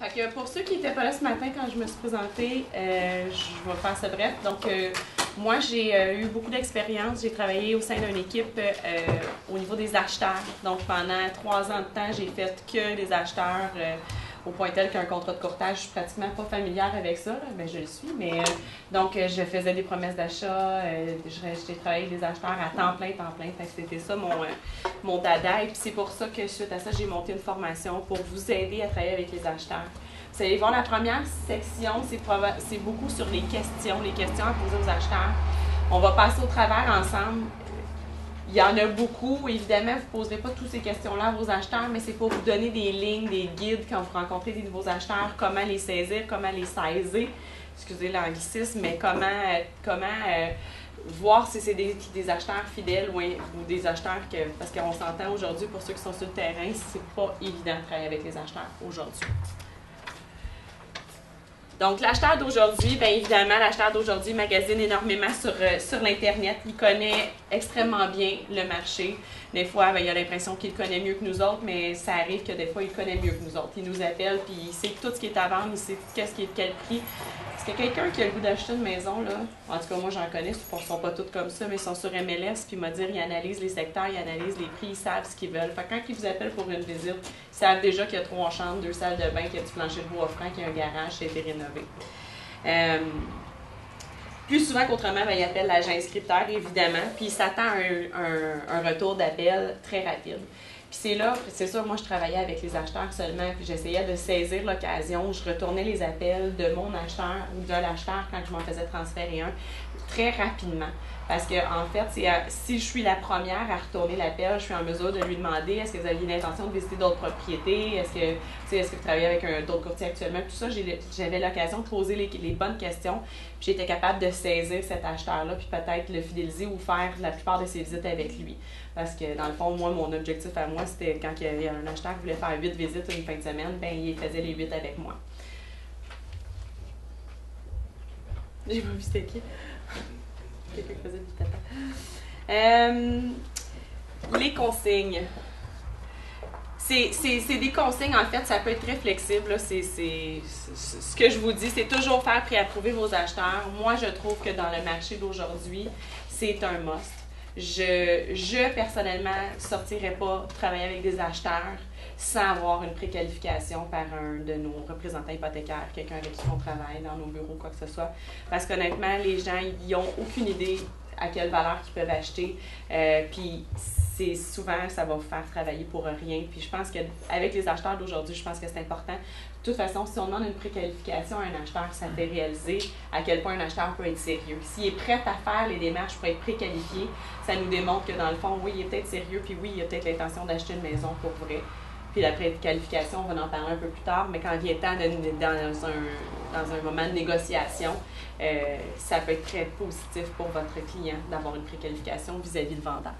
Fait que pour ceux qui n'étaient pas là ce matin quand je me suis présentée, je vais faire ça bref. Donc, moi, j'ai eu beaucoup d'expérience. J'ai travaillé au sein d'une équipe au niveau des acheteurs. Donc, pendant 3 ans de temps, j'ai fait que des acheteurs au point tel qu'un contrat de courtage, je suis pratiquement pas familière avec ça. Là. Ben, je le suis, mais donc, je faisais des promesses d'achat. J'ai travaillé avec des acheteurs à temps plein, temps plein. Fait que c'était ça mon dada. Et puis, c'est pour ça que suite à ça, j'ai monté une formation pour vous aider à travailler avec les acheteurs. Vous allez voir, la première section, c'est beaucoup sur les questions à poser aux acheteurs. On va passer au travers ensemble. Il y en a beaucoup. Évidemment, vous ne poserez pas toutes ces questions-là à vos acheteurs, mais c'est pour vous donner des lignes, des guides quand vous rencontrez des nouveaux acheteurs, comment les saisir, comment les saisir. Excusez l'anglicisme, mais comment voir si c'est des acheteurs fidèles ou des acheteurs parce qu'on s'entend aujourd'hui, pour ceux qui sont sur le terrain, c'est pas évident de travailler avec les acheteurs aujourd'hui. Donc, l'acheteur d'aujourd'hui, bien évidemment, l'acheteur d'aujourd'hui magasine énormément sur l'Internet. Il connaît extrêmement bien le marché. Des fois, bien, il a l'impression qu'il connaît mieux que nous autres, mais ça arrive que des fois, il connaît mieux que nous autres. Il nous appelle, puis il sait tout ce qui est à vendre, il sait qu'est-ce qui est de quel prix. Est-ce qu'il y a quelqu'un qui a le goût d'acheter une maison, là? En tout cas, moi, j'en connais, ils ne sont pas tous comme ça, mais ils sont sur MLS, puis il m'a dit, ils analysent les secteurs, ils analysent les prix, ils savent ce qu'ils veulent. Fait que quand ils vous appellent pour une visite, ils savent déjà qu'il y a 3 chambres, 2 salles de bain, qu'il y a du plancher de bois franc, qu'il y a un garage, ça a été rénové. Plus souvent qu'autrement, bien, il appelle l'agent inscripteur, évidemment, puis il s'attend à un retour d'appel très rapide. Puis c'est là, c'est sûr, moi je travaillais avec les acheteurs seulement, puis j'essayais de saisir l'occasion. Je retournais les appels de mon acheteur ou de l'acheteur quand je m'en faisais transférer un très rapidement. Parce que en fait, si je suis la première à retourner l'appel, je suis en mesure de lui demander est-ce que vous aviez l'intention de visiter d'autres propriétés, est-ce que vous travaillez avec d'autres courtiers actuellement, tout ça, j'avais l'occasion de poser les bonnes questions, puis j'étais capable de saisir cet acheteur-là, puis peut-être le fidéliser ou faire la plupart de ses visites avec lui. Parce que dans le fond, moi, mon objectif à moi, c'était quand il y avait un acheteur qui voulait faire 8 visites une fin de semaine, bien, il faisait les 8 avec moi. J'ai pas vu c'était qui. Quelqu'un qui faisait du tata. Les consignes. C'est des consignes, en fait, ça peut être très flexible. Là. Ce que je vous dis, c'est toujours faire pré-approuver vos acheteurs. Moi, je trouve que dans le marché d'aujourd'hui, c'est un must. Je personnellement, sortirais pas travailler avec des acheteurs sans avoir une préqualification par un de nos représentants hypothécaires, quelqu'un avec qui on travaille dans nos bureaux, quoi que ce soit. Parce qu'honnêtement, les gens, ils n'ont aucune idée à quelle valeur qu'ils peuvent acheter. Puis c'est souvent, ça va vous faire travailler pour rien. Puis je pense qu'avec les acheteurs d'aujourd'hui, je pense que c'est important. De toute façon, si on demande une préqualification à un acheteur, ça fait réaliser à quel point un acheteur peut être sérieux. S'il est prêt à faire les démarches pour être préqualifié, ça nous démontre que dans le fond, oui, il est peut-être sérieux, puis oui, il a peut-être l'intention d'acheter une maison pour vrai. Puis la préqualification, on va en parler un peu plus tard, mais quand vient le temps dans un moment de négociation, ça peut être très positif pour votre client d'avoir une préqualification vis-à-vis le vendeur.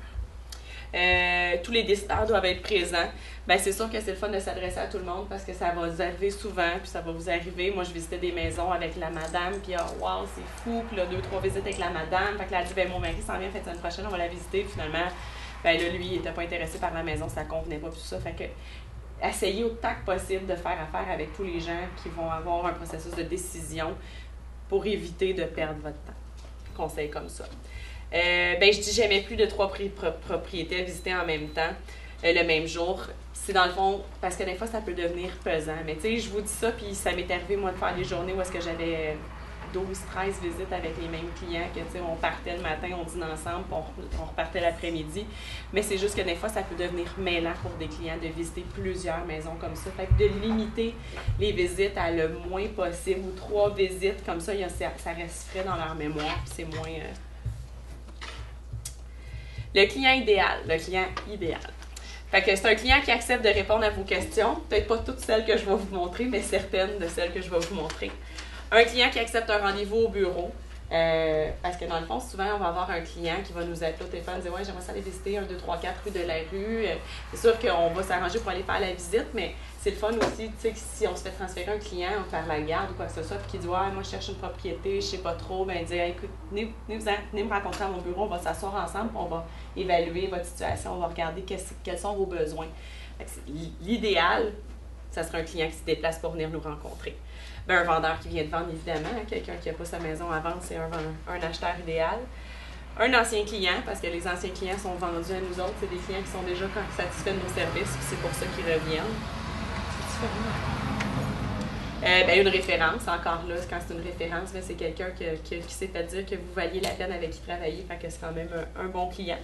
Tous les décideurs doivent être présents. Bien, c'est sûr que c'est le fun de s'adresser à tout le monde parce que ça va vous arriver souvent, puis ça va vous arriver. Moi, je visitais des maisons avec la madame, puis oh, wow, c'est fou, puis là, 2-3 visites avec la madame. Fait que là, elle dit, ben mon mari s'en vient, fait la semaine prochaine, on va la visiter. Puis finalement, ben là, lui, il n'était pas intéressé par la maison, ça ne convenait pas, puis tout ça. Fait que, essayez autant que possible de faire affaire avec tous les gens qui vont avoir un processus de décision pour éviter de perdre votre temps. Conseil comme ça. Ben, je dis jamais plus de 3 propriétés à visiter en même temps, le même jour. C'est dans le fond, parce que des fois, ça peut devenir pesant. Mais tu sais, je vous dis ça, puis ça m'est arrivé, moi, de faire des journées où est-ce que j'avais 12-13 visites avec les mêmes clients, que tu sais, on partait le matin, on dîne ensemble, puis on repartait l'après-midi. Mais c'est juste que des fois, ça peut devenir mêlant pour des clients de visiter plusieurs maisons comme ça. Fait que de limiter les visites à le moins possible, ou 3 visites, comme ça, ça reste frais dans leur mémoire, puis c'est moins... Le client idéal. Fait que c'est un client qui accepte de répondre à vos questions. Peut-être pas toutes celles que je vais vous montrer, mais certaines de celles que je vais vous montrer. Un client qui accepte un rendez-vous au bureau. Parce que dans le fond, souvent, on va avoir un client qui va nous appeler au téléphone et dire « Ouais, j'aimerais ça aller visiter 1, 2, 3, 4 rue de la rue. » C'est sûr qu'on va s'arranger pour aller faire la visite, mais c'est le fun aussi, tu sais, que si on se fait transférer un client, on fait la garde ou quoi que ce soit, puis qui dit « Ouais, moi, je cherche une propriété, je sais pas trop. » Ben, dire « Écoute, venez me rencontrer à mon bureau, on va s'asseoir ensemble, puis on va évaluer votre situation, on va regarder quels sont vos besoins. » L'idéal, ça sera un client qui se déplace pour venir nous rencontrer. Ben, un vendeur qui vient de vendre, évidemment, hein, quelqu'un qui n'a pas sa maison à vendre, c'est un acheteur idéal. Un ancien client, parce que les anciens clients sont vendus à nous autres, c'est des clients qui sont déjà satisfaits de nos services, puis c'est pour ça qu'ils reviennent. Ben, une référence, encore là, quand c'est une référence, ben, c'est quelqu'un qui s'est fait dire que vous valiez la peine avec qui travailler, fait que c'est quand même un bon client.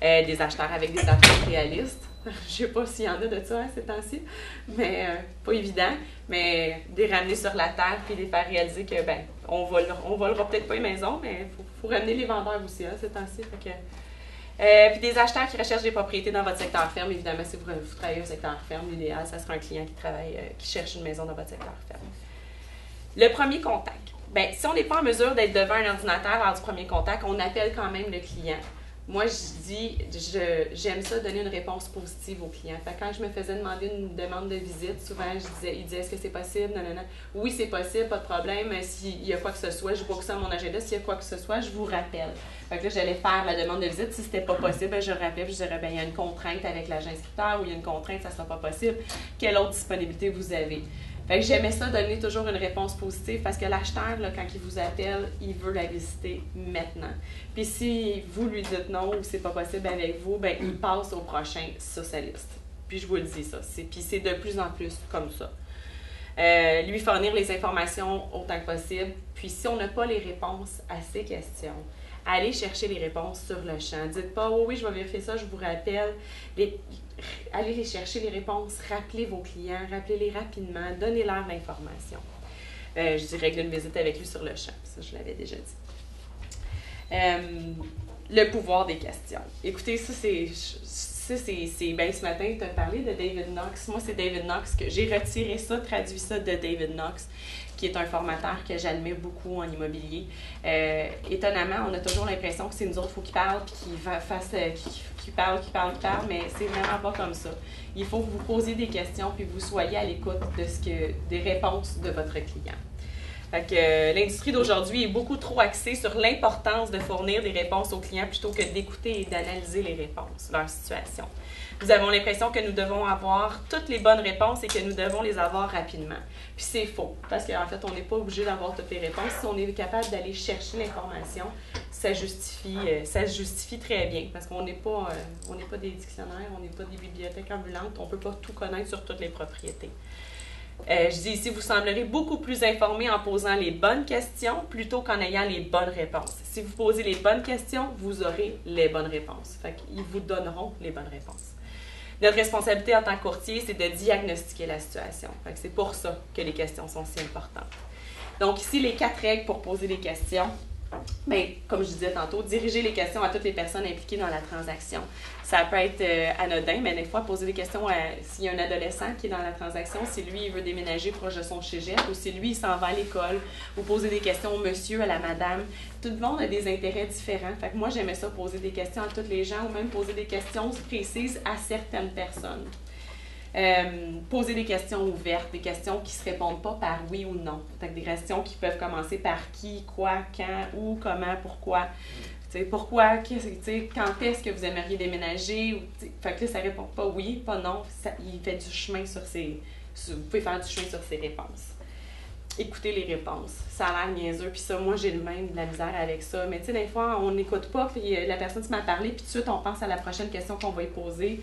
Des acheteurs avec des attentes réalistes. Je ne sais pas s'il y en a de ça ces temps-ci, mais pas évident. Mais des ramener sur la terre puis les faire réaliser que, ben, on volera peut-être pas une maison, mais il faut ramener les vendeurs aussi, ces temps-ci. Puis des acheteurs qui recherchent des propriétés dans votre secteur ferme. Évidemment, si vous travaillez au secteur ferme, l'idéal, ça sera un client qui cherche une maison dans votre secteur ferme. Le premier contact. Bien, si on n'est pas en mesure d'être devant un ordinateur lors du premier contact, on appelle quand même le client. Moi, j'aime ça donner une réponse positive aux clients. Fait que quand je me faisais demander une demande de visite, souvent, il disait, est-ce que c'est possible? Non, non, non. Oui, c'est possible, pas de problème. S'il y a quoi que ce soit, je vois que ça à mon agenda. S'il y a quoi que ce soit, je vous rappelle. Fait que là, j'allais faire la demande de visite. Si c'était pas possible, ben, je rappelle, je dirais, ben, il y a une contrainte avec l'agent inscripteur ou il y a une contrainte, ça sera pas possible. Quelle autre disponibilité vous avez? Fait que j'aimais ça, donner toujours une réponse positive parce que l'acheteur, là, quand il vous appelle, il veut la visiter maintenant. Puis si vous lui dites non ou c'est pas possible avec vous, ben il passe au prochain sur sa liste. Puis je vous le dis ça. Puis c'est de plus en plus comme ça. Lui fournir les informations autant que possible. Puis si on n'a pas les réponses à ces questions, allez chercher les réponses sur le champ. Dites pas, oh oui, je vais vérifier ça, je vous rappelle. Allez les chercher les réponses, rappelez vos clients, rappelez-les rapidement, donnez-leur l'information. Je dis régler une visite avec lui sur le champ, ça je l'avais déjà dit. Le pouvoir des questions. Écoutez, ça c'est ben, ce matin, tu as parlé de David Knox. Moi, c'est David Knox que j'ai retiré ça, traduit ça de David Knox, qui est un formateur que j'admire beaucoup en immobilier. Étonnamment, on a toujours l'impression que c'est nous autres, il faut qu'il parle, puis qu'il parle, mais c'est vraiment pas comme ça. Il faut que vous posiez des questions, puis vous soyez à l'écoute des réponses de votre client. Fait que l'industrie d'aujourd'hui est beaucoup trop axée sur l'importance de fournir des réponses aux clients plutôt que d'écouter et d'analyser les réponses, leur situation. Nous avons l'impression que nous devons avoir toutes les bonnes réponses et que nous devons les avoir rapidement. Puis c'est faux, parce qu'en fait, on n'est pas obligé d'avoir toutes les réponses. Si on est capable d'aller chercher l'information, ça se justifie très bien, parce qu'on n'est pas des dictionnaires, on n'est pas des bibliothèques ambulantes, on ne peut pas tout connaître sur toutes les propriétés. Je dis ici, vous semblerez beaucoup plus informé en posant les bonnes questions plutôt qu'en ayant les bonnes réponses. Si vous posez les bonnes questions, vous aurez les bonnes réponses. Fait qu'ils vous donneront les bonnes réponses. Notre responsabilité en tant que courtier, c'est de diagnostiquer la situation. Fait que c'est pour ça que les questions sont si importantes. Donc ici, les 4 règles pour poser des questions. Bien, comme je disais tantôt, diriger les questions à toutes les personnes impliquées dans la transaction. Ça peut être anodin, mais des fois, poser des questions s'il y a un adolescent qui est dans la transaction, si lui, il veut déménager proche de son cégep, ou si lui, il s'en va à l'école, ou poser des questions au monsieur, à la madame. Tout le monde a des intérêts différents. Fait que moi, j'aimais ça, poser des questions à tous les gens, ou même poser des questions précises à certaines personnes. Poser des questions ouvertes, des questions qui ne se répondent pas par oui ou non. Des questions qui peuvent commencer par qui, quoi, quand, où, comment, pourquoi. Pourquoi, quand est-ce que vous aimeriez déménager? Fait que là, ça ne répond pas oui, pas non. Il fait du chemin vous pouvez faire du chemin sur ses réponses. Écoutez les réponses. Ça a l'air niaiseux, puis ça, moi, j'ai le même de la misère avec ça. Mais tu sais, des fois, on n'écoute pas, puis la personne qui m'a parlé, puis tout de suite, on pense à la prochaine question qu'on va y poser.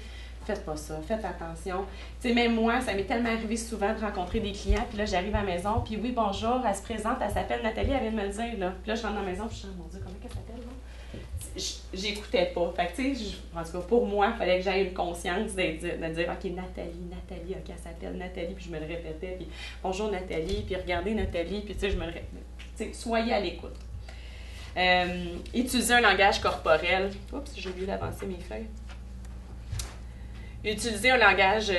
Faites pas ça, faites attention. Tu sais, même moi, ça m'est tellement arrivé souvent de rencontrer des clients, puis là, j'arrive à la maison, puis oui, bonjour, elle se présente, elle s'appelle Nathalie, elle vient de me le dire, là. Puis là, je rentre dans la maison, puis je dis, mon Dieu, comment elle s'appelle, là? J'écoutais pas. Fait que, tu sais, en tout cas, pour moi, il fallait que j'aie une conscience de dire, OK, Nathalie, OK, elle s'appelle Nathalie, puis je me le répétais, puis bonjour Nathalie, puis regardez Nathalie, puis tu sais, je me le répétais. Tu sais, soyez à l'écoute. Utilisez un langage corporel. Oups, j'ai oublié d'avancer mes feuilles. Utilisez un langage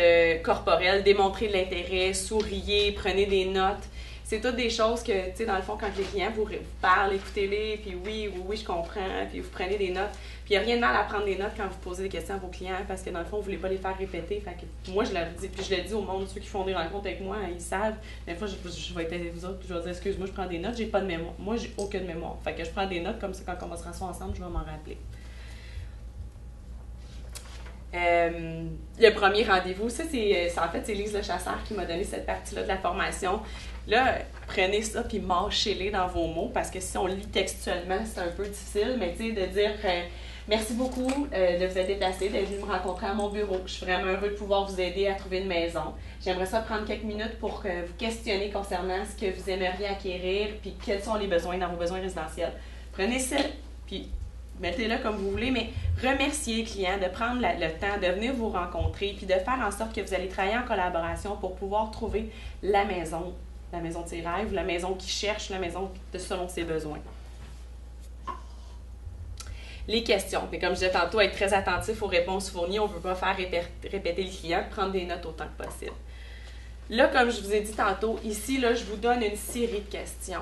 corporel, démontrez de l'intérêt, souriez, prenez des notes. C'est toutes des choses que, tu sais, dans le fond, quand les clients vous parlent, écoutez-les, puis oui, je comprends, puis vous prenez des notes. Puis il n'y a rien de mal à prendre des notes quand vous posez des questions à vos clients, parce que dans le fond, vous ne voulez pas les faire répéter. Fait que moi, je leur dis, puis je le dis au monde, ceux qui font des rencontres avec moi, ils savent. Des fois, je vais être avec vous autres, puis je vais dire, excuse-moi, je prends des notes, j'ai pas de mémoire. Moi, j'ai aucune mémoire. Fait que je prends des notes, comme ça, quand on va se rasseoir ensemble, je vais m'en rappeler. Le premier rendez-vous, ça, en fait, c'est Lise Le Chasseur qui m'a donné cette partie-là de la formation. Là, prenez ça puis mâchez-les dans vos mots, parce que si on lit textuellement, c'est un peu difficile, mais tu sais, de dire merci beaucoup de vous être déplacé, d'être venu me rencontrer à mon bureau. Je suis vraiment heureux de pouvoir vous aider à trouver une maison. J'aimerais ça prendre quelques minutes pour vous questionner concernant ce que vous aimeriez acquérir, puis quels sont les besoins dans vos besoins résidentiels. Prenez ça, puis mettez-le comme vous voulez, mais remerciez les clients de prendre le temps de venir vous rencontrer, puis de faire en sorte que vous allez travailler en collaboration pour pouvoir trouver la maison de ses rêves, la maison qui cherche, la maison selon ses besoins. Les questions. Mais comme je disais tantôt, être très attentif aux réponses fournies. On ne veut pas faire répéter le client, prendre des notes autant que possible. Là, comme je vous ai dit tantôt, ici, là, je vous donne une série de questions.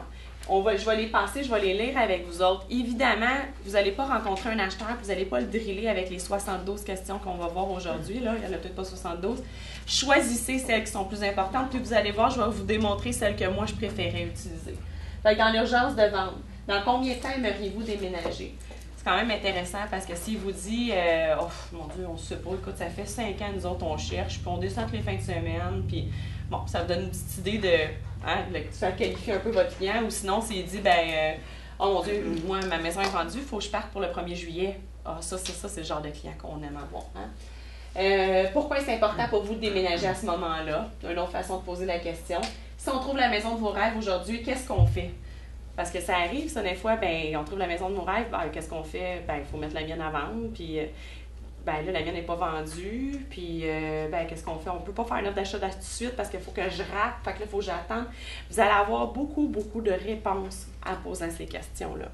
Je vais les passer, je vais les lire avec vous autres. Évidemment, vous n'allez pas rencontrer un acheteur, vous n'allez pas le driller avec les 72 questions qu'on va voir aujourd'hui. Là. Il n'y en a peut-être pas 72. Choisissez celles qui sont plus importantes, puis vous allez voir, je vais vous démontrer celles que moi, je préférais utiliser. Fait que dans l'urgence de vente, dans combien de temps aimeriez-vous déménager? C'est quand même intéressant parce que s'il vous dit oh mon Dieu, on ne sait pas, écoute, ça fait 5 ans, nous autres, on cherche, puis on descend les fins de semaine, puis bon, ça vous donne une petite idée de faire qualifier un peu votre client, ou sinon, s'il dit, oh mon Dieu, moi, ma maison est vendue, il faut que je parte pour le 1er juillet. Ah, ça, c'est le genre de client qu'on aime avoir. Hein? Pourquoi c'est important pour vous de déménager à ce moment-là? Une autre façon de poser la question. Si on trouve la maison de vos rêves aujourd'hui, qu'est-ce qu'on fait? Parce que ça arrive, ça, des fois, on trouve la maison de nos rêves, qu'est-ce qu'on fait? Il faut mettre la mienne à vendre, puis là, la mienne n'est pas vendue, puis qu'est-ce qu'on fait? On ne peut pas faire une offre d'achat tout de suite parce qu'il faut que je rate, fait que là, il faut que j'attende. Vous allez avoir beaucoup, beaucoup de réponses en posant ces questions-là.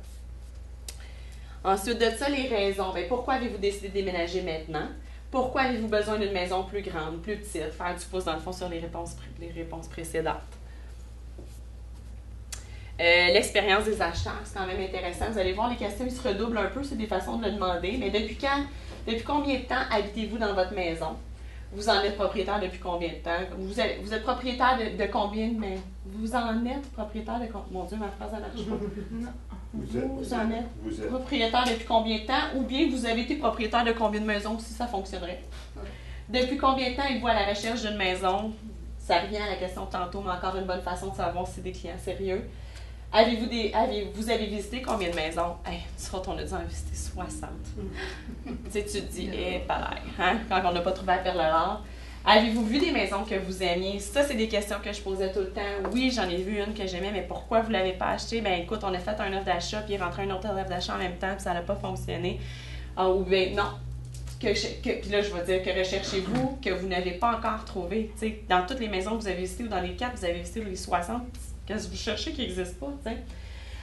Ensuite de ça, les raisons. Pourquoi avez-vous décidé de déménager maintenant? Pourquoi avez-vous besoin d'une maison plus grande, plus petite? Faire du pouce dans le fond sur les réponses précédentes. L'expérience des acheteurs, c'est quand même intéressant. Vous allez voir, les questions, ils se redoublent un peu, c'est des façons de le demander. Mais depuis combien de temps habitez-vous dans votre maison? Vous en êtes propriétaire depuis combien de temps? Vous êtes propriétaire de combien de maisons? Vous en êtes propriétaire de combien? Mon Dieu, ma phrase, elle marche pas. Vous en êtes propriétaire depuis combien de temps? Ou bien vous avez été propriétaire de combien de maisons, si ça fonctionnerait? Depuis combien de temps êtes-vous à la recherche d'une maison? Ça revient à la question de tantôt, mais encore une bonne façon de savoir si c'est des clients sérieux. Vous avez visité combien de maisons? Nous autres, on a dit en visiter 60. Tu te dis, pareil, hein? Quand on n'a pas trouvé à faire le rare. Avez-vous vu des maisons que vous aimiez? Ça, c'est des questions que je posais tout le temps. Oui, j'en ai vu une que j'aimais, mais pourquoi vous ne l'avez pas achetée? Écoute, on a fait un offre d'achat, puis il est rentré un autre offre d'achat en même temps, puis ça n'a pas fonctionné. Ou bien, non. Puis là, je vais dire que recherchez-vous que vous n'avez pas encore trouvé. T'sais, dans toutes les maisons que vous avez visitées ou dans les 4, vous avez visité les 60. Qu'est-ce que vous cherchez qui n'existe pas? T'sais?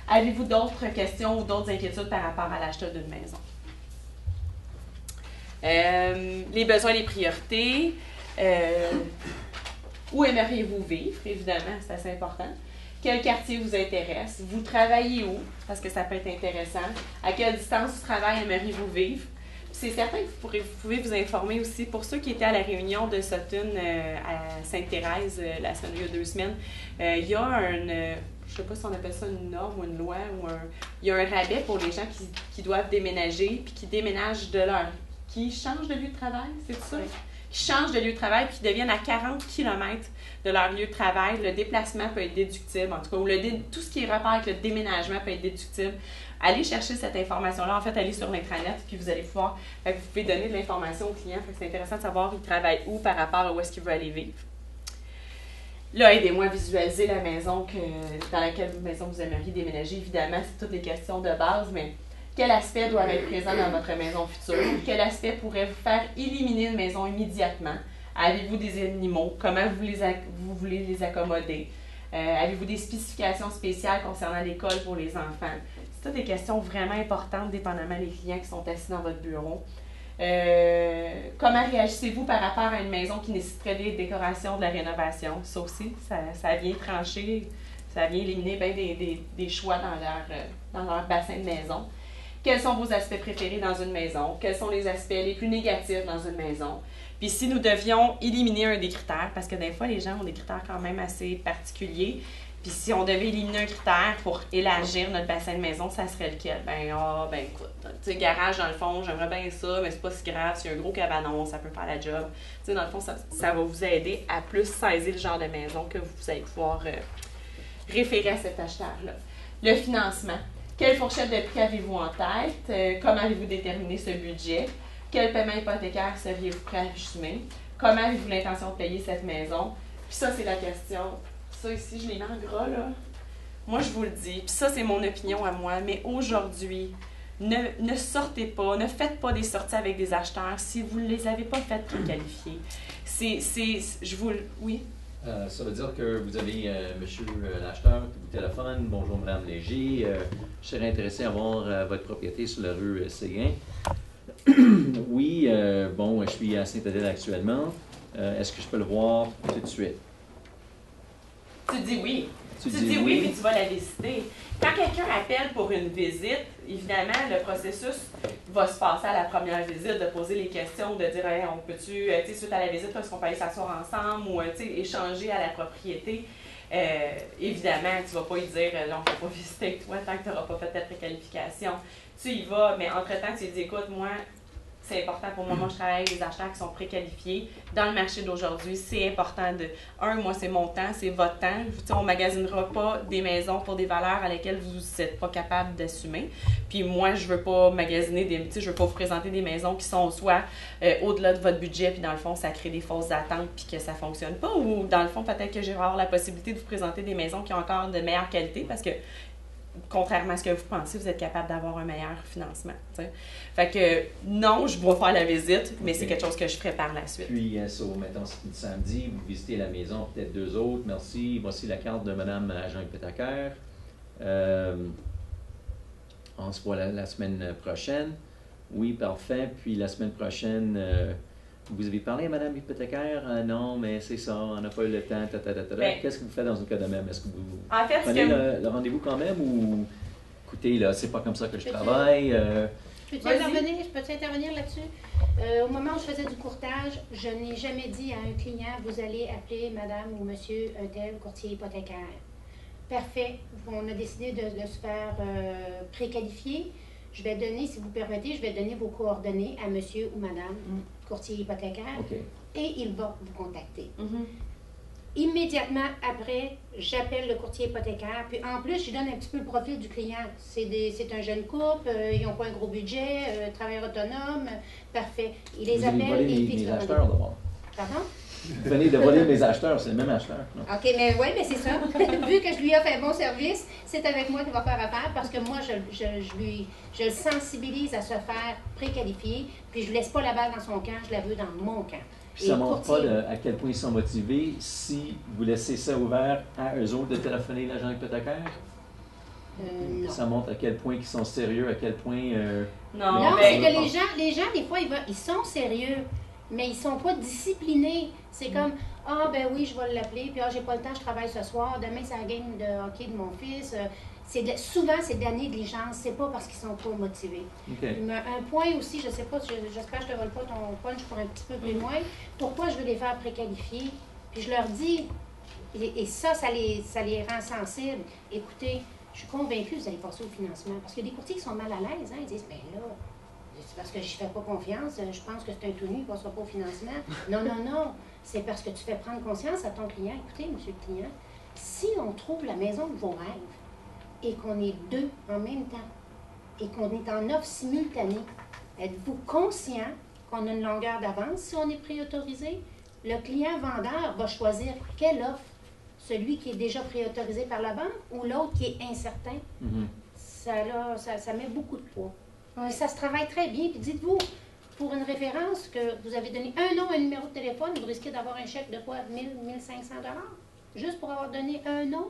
Avez-vous d'autres questions ou d'autres inquiétudes par rapport à l'achat d'une maison? Les besoins et les priorités. Où aimeriez-vous vivre? Évidemment, c'est assez important. Quel quartier vous intéresse? Vous travaillez où? Parce que ça peut être intéressant. À quelle distance du travail aimeriez-vous vivre? C'est certain que vous pouvez vous informer aussi. Pour ceux qui étaient à la réunion de Sutton à Sainte-Thérèse il y a 2 semaines, il y a je ne sais pas si on appelle ça une norme ou une loi, il y a un rabais pour les gens qui doivent déménager puis qui déménagent qui changent de lieu de travail, c'est ça? Oui. Qui changent de lieu de travail puis qui deviennent à 40 km de leur lieu de travail. Le déplacement peut être déductible, en tout cas, ou tout ce qui est rapport avec le déménagement peut être déductible. Allez chercher cette information-là. En fait, allez sur l'intranet, puis vous allez pouvoir... vous pouvez donner de l'information aux clients. C'est intéressant de savoir il travaille où par rapport à où est-ce qu'il veut aller vivre. Là, aidez-moi à visualiser la maison dans laquelle vous aimeriez déménager. Évidemment, c'est toutes les questions de base, mais quel aspect doit être présent dans votre maison future? Quel aspect pourrait vous faire éliminer une maison immédiatement? Avez-vous des animaux? Comment vous voulez les accommoder? Avez-vous des spécifications spéciales concernant l'école pour les enfants? C'est toutes des questions vraiment importantes, dépendamment des clients qui sont assis dans votre bureau. Comment réagissez-vous par rapport à une maison qui nécessiterait des décorations, de la rénovation? Ça aussi, ça vient trancher, ça vient éliminer bien des choix dans leur bassin de maison. Quels sont vos aspects préférés dans une maison? Quels sont les aspects les plus négatifs dans une maison? Puis si nous devions éliminer un des critères, parce que des fois, les gens ont des critères quand même assez particuliers, Puis si on devait éliminer un critère pour élargir notre bassin de maison, ça serait lequel? Écoute, tu sais, garage, dans le fond, j'aimerais bien ça, mais c'est pas si grave. S'il y a un gros cabanon, ça peut faire la job. Tu sais, dans le fond, ça va vous aider à plus saisir le genre de maison que vous allez pouvoir référer à cet acheteur-là. Le financement. Quelle fourchette de prix avez-vous en tête? Comment avez-vous déterminé ce budget? Quel paiement hypothécaire seriez-vous prêt à assumer? Comment avez-vous l'intention de payer cette maison? Puis ça, c'est la question. Ça ici, je l'ai mis en gras, là. Moi, je vous le dis. Puis ça, c'est mon opinion à moi. Mais aujourd'hui, ne sortez pas, ne faites pas des sorties avec des acheteurs si vous ne les avez pas faites préqualifier. Oui? Ça veut dire que vous avez monsieur l'acheteur qui vous téléphone. Bonjour, Madame Léger. Je serais intéressé à voir votre propriété sur la rue Séguin. Oui, je suis à Saint-Adèle actuellement. Est-ce que je peux le voir tout de suite? Tu dis oui. Tu dis oui, puis tu vas la visiter. Quand quelqu'un appelle pour une visite, évidemment, le processus va se passer à la première visite, de poser les questions, de dire hey, on peut-tu, suite à la visite, est-ce qu'on peut aller s'asseoir ensemble ou échanger à la propriété. Évidemment, tu ne vas pas lui dire non, on ne peut pas visiter avec toi tant que tu n'auras pas fait ta préqualification. Tu y vas, mais entre-temps, tu lui dis écoute, moi, c'est important pour moi. Moi, je travaille avec des acheteurs qui sont préqualifiés. Dans le marché d'aujourd'hui, c'est important de... moi, c'est mon temps, c'est votre temps. On ne magasinera pas des maisons pour des valeurs à lesquelles vous n'êtes pas capable d'assumer. Puis moi, je ne veux pas magasiner je veux pas vous présenter des maisons qui sont soit au-delà de votre budget, puis dans le fond, ça crée des fausses attentes, puis que ça ne fonctionne pas. Ou dans le fond, peut-être que j'ai avoir la possibilité de vous présenter des maisons qui ont encore de meilleure qualité, parce que contrairement à ce que vous pensez, vous êtes capable d'avoir un meilleur financement. T'sais. Fait que non, je vais faire la visite, mais c'est quelque chose que je ferai par la suite. Puis, mettons, samedi, vous visitez la maison, peut-être 2 autres. Merci. Voici la carte de Mme agent hypothécaire. On se voit la semaine prochaine. Oui, parfait. Puis la semaine prochaine, vous avez parlé à Mme hypothécaire? Non, mais c'est ça, on n'a pas eu le temps. Qu'est-ce que vous faites dans un cas de même? Est-ce que vous prenez le rendez-vous quand même ou écoutez, là, c'est pas comme ça que je travaille? Je peux intervenir là-dessus? Au moment où je faisais du courtage, je n'ai jamais dit à un client, vous allez appeler madame ou monsieur un tel courtier hypothécaire. Parfait. On a décidé de se faire préqualifier. Je vais donner, si vous permettez, je vais donner vos coordonnées à monsieur ou madame courtier hypothécaire et il va vous contacter. Immédiatement après, j'appelle le courtier hypothécaire. Puis en plus, je donne un petit peu le profil du client. C'est un jeune couple, ils n'ont pas un gros budget, travailleur autonome. Parfait. Il les appelle et il fixe le rendez-vous. Pardon? Vous venez de voler mes acheteurs, c'est le même acheteur. Non? OK, mais oui, mais c'est ça. Vu que je lui offre un bon service, c'est avec moi qu'il va faire affaire parce que moi, je le sensibilise à se faire préqualifier, puis je ne laisse pas la balle dans son camp, je la veux dans mon camp. Puis ça ne montre pas à quel point ils sont motivés si vous laissez ça ouvert à eux autres de téléphoner l'agent hypothécaire? Non. Ça montre à quel point ils sont sérieux, à quel point... Non, c'est que les gens, des fois, ils sont sérieux, mais ils ne sont pas disciplinés. C'est comme, ben oui, je vais l'appeler, puis j'ai pas le temps, je travaille ce soir, demain, c'est la game de hockey de mon fils. Souvent, c'est de la négligence, c'est pas parce qu'ils sont pas motivés. Un point aussi, je sais pas, j'espère que je te vole pas ton punch pour un petit peu plus loin, pourquoi je veux les faire préqualifier, puis je leur dis, et ça les rend sensibles. Écoutez, je suis convaincue que vous allez passer au financement, parce qu'il y a des courtiers qui sont mal à l'aise, ils disent, ben là, c'est parce que je ne fais pas confiance, je pense que c'est un tout nu, il ne passera pas au financement. Non, c'est parce que tu fais prendre conscience à ton client, écoutez, monsieur le client, si on trouve la maison de vos rêves, et qu'on est deux en même temps, et qu'on est en offre simultanée, êtes-vous conscient qu'on a une longueur d'avance si on est préautorisé? Le client vendeur va choisir quelle offre, celui qui est déjà préautorisé par la banque ou l'autre qui est incertain. Ça met beaucoup de poids. Ouais. Ça se travaille très bien. Puis dites-vous, pour une référence que vous avez donné un nom, un numéro de téléphone, vous risquez d'avoir un chèque de quoi? 1000, 1500 $? Juste pour avoir donné un nom,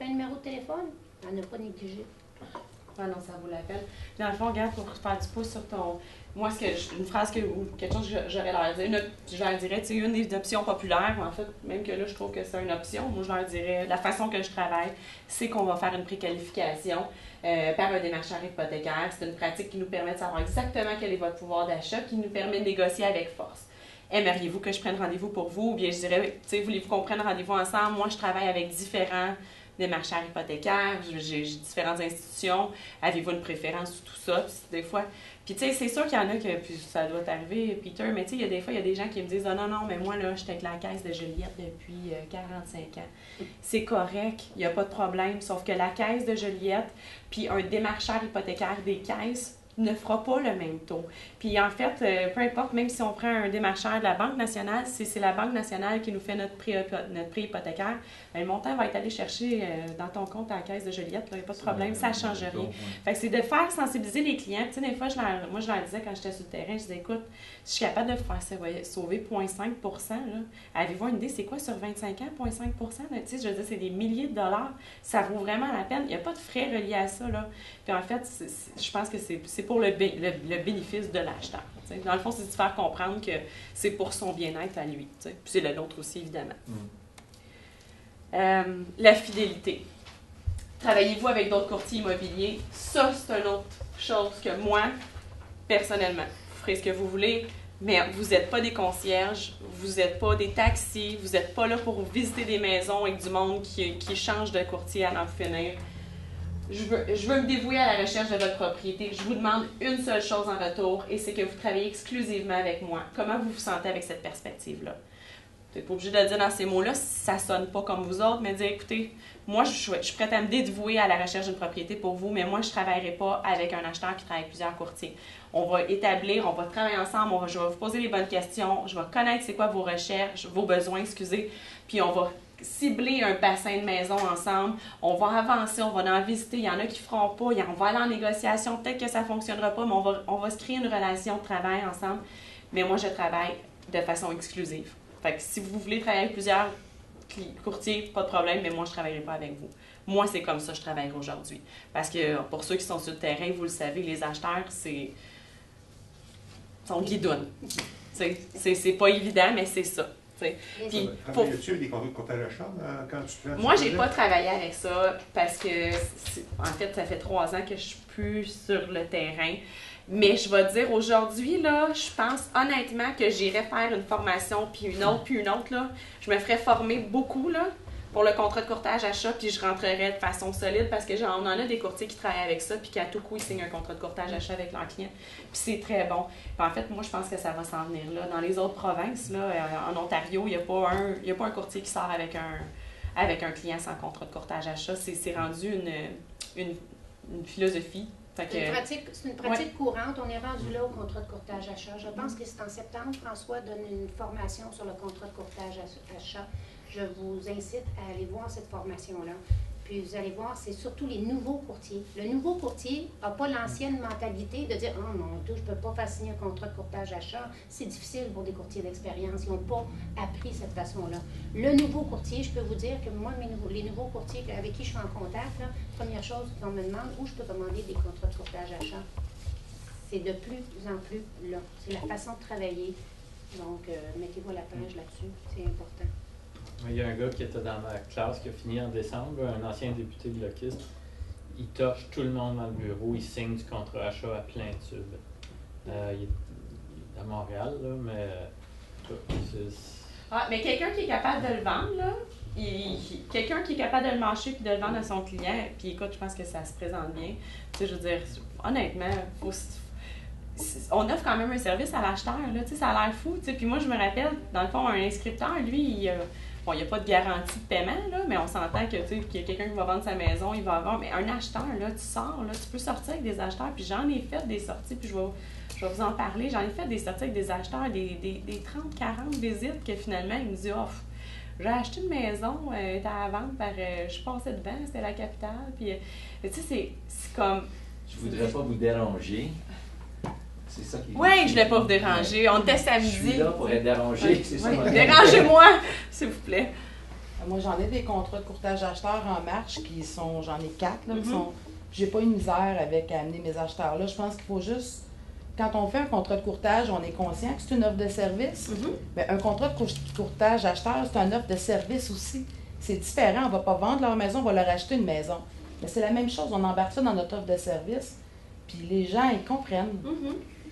un numéro de téléphone? On n'a pas négligé. Ah non, ça vaut la peine. Dans le fond, regarde, pour faire du pouce sur ton... Moi, une phrase ou quelque chose que j'aurais leur dire, je leur dirais, c'est une des options populaires, en fait, même que là, je trouve que c'est une option. Moi, je leur dirais, la façon que je travaille, c'est qu'on va faire une préqualification par un démarcheur hypothécaire. C'est une pratique qui nous permet de savoir exactement quel est votre pouvoir d'achat, qui nous permet de négocier avec force. Aimeriez-vous que je prenne rendez-vous pour vous? Ou bien je dirais, voulez-vous qu'on prenne rendez-vous ensemble? Moi, je travaille avec différents démarcheur hypothécaire, j'ai différentes institutions, avez-vous une préférence ou tout ça? Puis des fois, puis tu sais, c'est sûr qu'il y en a que, puis ça doit t'arriver, Peter, mais tu sais, des fois, il y a des gens qui me disent « Ah non, non, mais moi, là, j'étais avec la caisse de Joliette depuis 45 ans. » C'est correct, il n'y a pas de problème, sauf que la caisse de Joliette, puis un démarcheur hypothécaire des caisses, ne fera pas le même taux. Puis en fait, peu importe, même si on prend un démarcheur de la Banque nationale, si c'est la Banque nationale qui nous fait notre prix hypothécaire, le montant va être allé chercher dans ton compte à la caisse de Joliette, il n'y a pas de problème, ça ne change rien. Fait que c'est de faire sensibiliser les clients. Tu sais, des fois, moi, je leur disais quand j'étais sur le terrain, je disais, écoute, si je suis capable de faire sauver 0,5 %, avez-vous une idée, c'est quoi sur 25 ans, 0,5 %? Tu sais, je veux dire, c'est des milliers de dollars. Ça vaut vraiment la peine. Il n'y a pas de frais reliés à ça, là. Puis en fait, je pense que c'est pour le bénéfice de l'acheteur. T'sais. Dans le fond, c'est de faire comprendre que c'est pour son bien-être à lui. T'sais. Puis c'est le nôtre aussi, évidemment. La fidélité. Travaillez-vous avec d'autres courtiers immobiliers? Ça, c'est une autre chose que moi, personnellement, vous ferez ce que vous voulez, mais vous n'êtes pas des concierges, vous n'êtes pas des taxis, vous n'êtes pas là pour visiter des maisons avec du monde qui change de courtier à n'en finir. Je veux me dévouer à la recherche de votre propriété. Je vous demande une seule chose en retour, et c'est que vous travaillez exclusivement avec moi. Comment vous vous sentez avec cette perspective-là? Vous n'êtes pas obligé de le dire dans ces mots-là, ça ne sonne pas comme vous autres, mais dire, écoutez, moi, je suis prête à me dévouer à la recherche d'une propriété pour vous, mais moi, je ne travaillerai pas avec un acheteur qui travaille avec plusieurs courtiers. On va établir, on va travailler ensemble, je vais vous poser les bonnes questions, je vais connaître c'est quoi vos recherches, vos besoins, puis on va cibler un bassin de maison ensemble, on va avancer, on va en visiter, il y en a qui ne feront pas, on va aller en négociation, peut-être que ça ne fonctionnera pas, mais on va se créer une relation de travail ensemble, mais moi, je travaille de façon exclusive. Fait que si vous voulez travailler avec plusieurs courtiers, pas de problème, mais moi, je ne travaillerai pas avec vous. Moi, c'est comme ça que je travaille aujourd'hui. Parce que pour ceux qui sont sur le terrain, vous le savez, les acheteurs, sont guidounes. C'est pas évident, mais c'est ça. Puis, travailles-tu avec des contrats de courtage achat quand tu fais? Moi, j'ai pas travaillé avec ça parce que, en fait, ça fait 3 ans que je suis plus sur le terrain. Mais je vais dire, aujourd'hui, là, je pense honnêtement que j'irais faire une formation, puis une autre, là. Je me ferais former beaucoup, là, pour le contrat de courtage achat, puis je rentrerais de façon solide parce que on en a des courtiers qui travaillent avec ça, puis qu'à tout coup, ils signent un contrat de courtage achat avec leurs clients. Puis c'est très bon. Puis en fait, moi, je pense que ça va s'en venir là. Dans les autres provinces, là, en Ontario, il n'y a pas un courtier qui sort avec un client sans contrat de courtage achat. C'est rendu une philosophie. C'est une pratique courante. On est rendu là au contrat de courtage achat. Je pense que c'est en septembre, François donne une formation sur le contrat de courtage achat. Je vous incite à aller voir cette formation-là. Puis vous allez voir, c'est surtout les nouveaux courtiers. Le nouveau courtier n'a pas l'ancienne mentalité de dire « Oh mon Dieu, je ne peux pas faire signer un contrat de courtage achat. » C'est difficile pour des courtiers d'expérience. Ils n'ont pas appris cette façon-là. Le nouveau courtier, je peux vous dire que moi, les nouveaux courtiers avec qui je suis en contact, là, première chose qu'on me demande, où je peux commander des contrats de courtage achat. C'est de plus en plus là. C'est la façon de travailler. Donc, mettez-vous à la page là-dessus. C'est important. Il y a un gars qui était dans ma classe qui a fini en décembre, un ancien député bloquiste. Il torche tout le monde dans le bureau, il signe du contrat achat à plein tube. Il est à Montréal, là, mais... mais quelqu'un qui est capable de le vendre, là, quelqu'un qui est capable de le marcher puis de le vendre à son client, puis écoute, je pense que ça se présente bien. Tu sais, je veux dire, honnêtement, on offre quand même un service à l'acheteur, là, tu sais, ça a l'air fou, tu sais. Puis moi, je me rappelle, dans le fond, un inscripteur, lui, il n'y a pas de garantie de paiement, là, mais on s'entend que, tu sais, qu'il y a quelqu'un qui va vendre sa maison, il va avoir... Mais un acheteur, là, tu sors, là, tu peux sortir avec des acheteurs, puis j'en ai fait des sorties, puis je vais vous en parler. J'en ai fait des sorties avec des acheteurs, des 30-40 visites que finalement, ils me disent « Oh, j'ai acheté une maison, elle était à vendre par... je suis passée devant, c'était la capitale. » Puis, tu sais, c'est comme... Je voudrais pas vous déranger. C'est ça qui est... Oui, je ne voulais pas vous déranger. On était samedi. Je suis là pour être dérangé, c'est ça. Dérangez-moi, s'il vous plaît. Moi, j'en ai des contrats de courtage acheteurs en marche qui sont... J'en ai 4, là, qui sont... J'ai pas une misère avec amener mes acheteurs-là. Je pense qu'il faut juste... Quand on fait un contrat de courtage, on est conscient que c'est une offre de service. Mais un contrat de courtage acheteur, c'est une offre de service aussi. C'est différent. On ne va pas vendre leur maison, on va leur acheter une maison. Mais c'est la même chose. On embarque ça dans notre offre de service. Puis les gens, ils comprennent.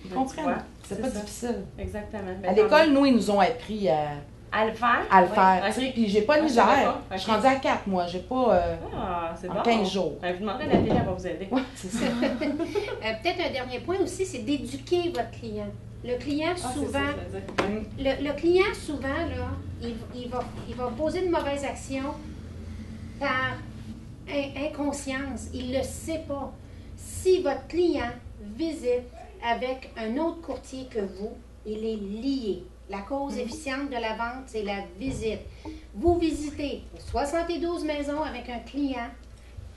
Ils comprennent. C'est pas difficile. Exactement. À l'école, nous, ils nous ont appris à À le faire? À le faire. Ok. Tu sais, puis j'ai pas de Ah, je savais misère. pas. Je suis Ok. rendue à 4 mois. J'ai pas Ah, c'est en bon. 15 jours. Ben, vous demanderez à Nathalie, elle va vous aider. Ouais, c'est ça. Peut-être un dernier point aussi, c'est d'éduquer votre client. Le client, Ah, c'est ça, souvent, je veux dire. le client, souvent, là, il va poser une mauvaise action par inconscience. Il ne le sait pas. Si votre client visite avec un autre courtier que vous, il est lié. La cause efficiente de la vente, c'est la visite. Vous visitez 72 maisons avec un client.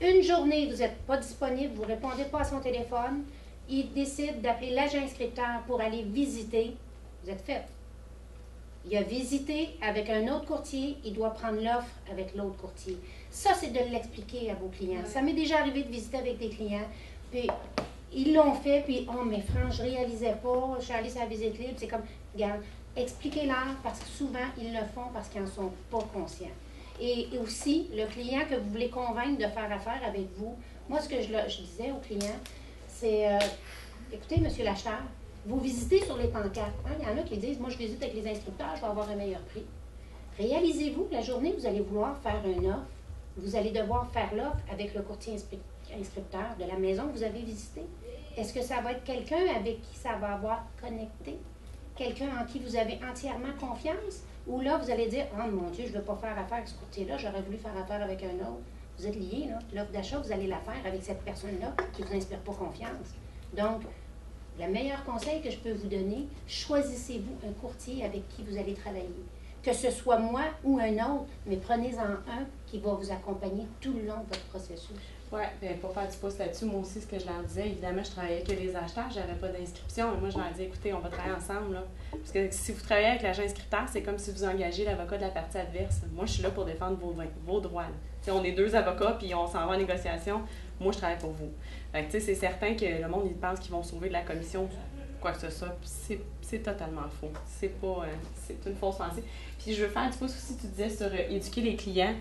Une journée, vous n'êtes pas disponible, vous ne répondez pas à son téléphone. Il décide d'appeler l'agent inscripteur pour aller visiter. Vous êtes fait. Il a visité avec un autre courtier, il doit prendre l'offre avec l'autre courtier. Ça, c'est de l'expliquer à vos clients. Ça m'est déjà arrivé de visiter avec des clients, puis ils l'ont fait, puis « Oh, mais Franck, je réalisais pas, je suis allée sur la visite libre. » C'est comme, regarde, expliquez-leur, parce que souvent, ils le font parce qu'ils n'en sont pas conscients. Et aussi, le client que vous voulez convaincre de faire affaire avec vous, moi, ce que je disais aux clients, c'est, écoutez, monsieur l'acheteur, vous visitez sur les pancartes. Hein? Il y en a qui disent, moi, je visite avec les instructeurs, je vais avoir un meilleur prix. Réalisez-vous que la journée, vous allez vouloir faire une offre. Vous allez devoir faire l'offre avec le courtier instructeur de la maison que vous avez visitée. Est-ce que ça va être quelqu'un avec qui ça va avoir connecté? Quelqu'un en qui vous avez entièrement confiance? Ou là, vous allez dire, oh mon Dieu, je ne veux pas faire affaire avec ce courtier-là, j'aurais voulu faire affaire avec un autre. Vous êtes liés, là. L'offre d'achat, vous allez la faire avec cette personne-là qui ne vous inspire pas confiance. Donc, le meilleur conseil que je peux vous donner, choisissez-vous un courtier avec qui vous allez travailler. Que ce soit moi ou un autre, mais prenez-en un qui va vous accompagner tout le long de votre processus. Oui, bien, pour faire du pouce là-dessus, moi aussi, ce que je leur disais, évidemment, je travaillais avec les acheteurs, je n'avais pas d'inscription. Et moi, je leur disais, écoutez, on va travailler ensemble. Là. Parce que si vous travaillez avec l'agent inscripteur, c'est comme si vous engagez l'avocat de la partie adverse. Moi, je suis là pour défendre vos droits. On est deux avocats, puis on s'en va en négociation. Moi, je travaille pour vous. Fait que, c'est certain que le monde, il pense qu'ils vont sauver de la commission, quoi que ce soit. C'est totalement faux. C'est une fausse pensée. Puis je veux faire du pouce aussi, tu disais, sur éduquer les clients.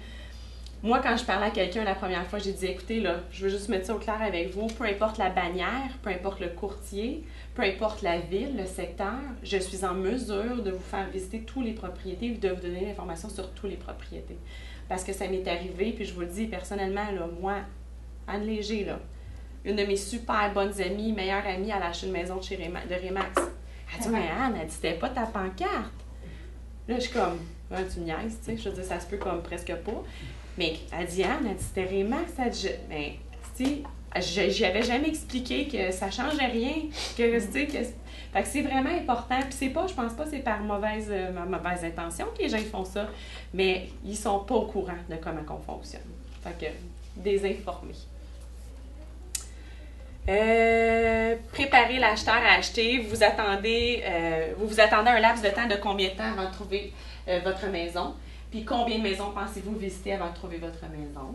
Moi, quand je parlais à quelqu'un la première fois, j'ai dit, écoutez, là, je veux juste mettre ça au clair avec vous. Peu importe la bannière, peu importe le courtier, peu importe la ville, le secteur, je suis en mesure de vous faire visiter toutes les propriétés et de vous donner l'information sur toutes les propriétés. Parce que ça m'est arrivé, puis je vous le dis personnellement, là, moi, Anne Léger, là, une de mes super bonnes amies, meilleure amie, elle a acheté une maison de chez Remax. Elle dit, mais Anne, elle dit, c'était pas ta pancarte. Là, je suis comme, ouais, tu me niaises, tu sais, je veux dire, ça se peut comme presque pas. Mais elle dit, Anne, elle dit, c'était Remax, elle dit, mais, tu sais, j'y avais jamais expliqué que ça changeait rien, que, tu sais, fait que c'est vraiment important, puis c'est pas, je pense pas, c'est par mauvaise intention que les gens font ça, mais ils sont pas au courant de comment on fonctionne. Fait que, désinformer. Préparer l'acheteur à acheter, vous vous attendez un laps de temps de combien de temps avant de trouver votre maison? Puis combien de maisons pensez-vous visiter avant de trouver votre maison?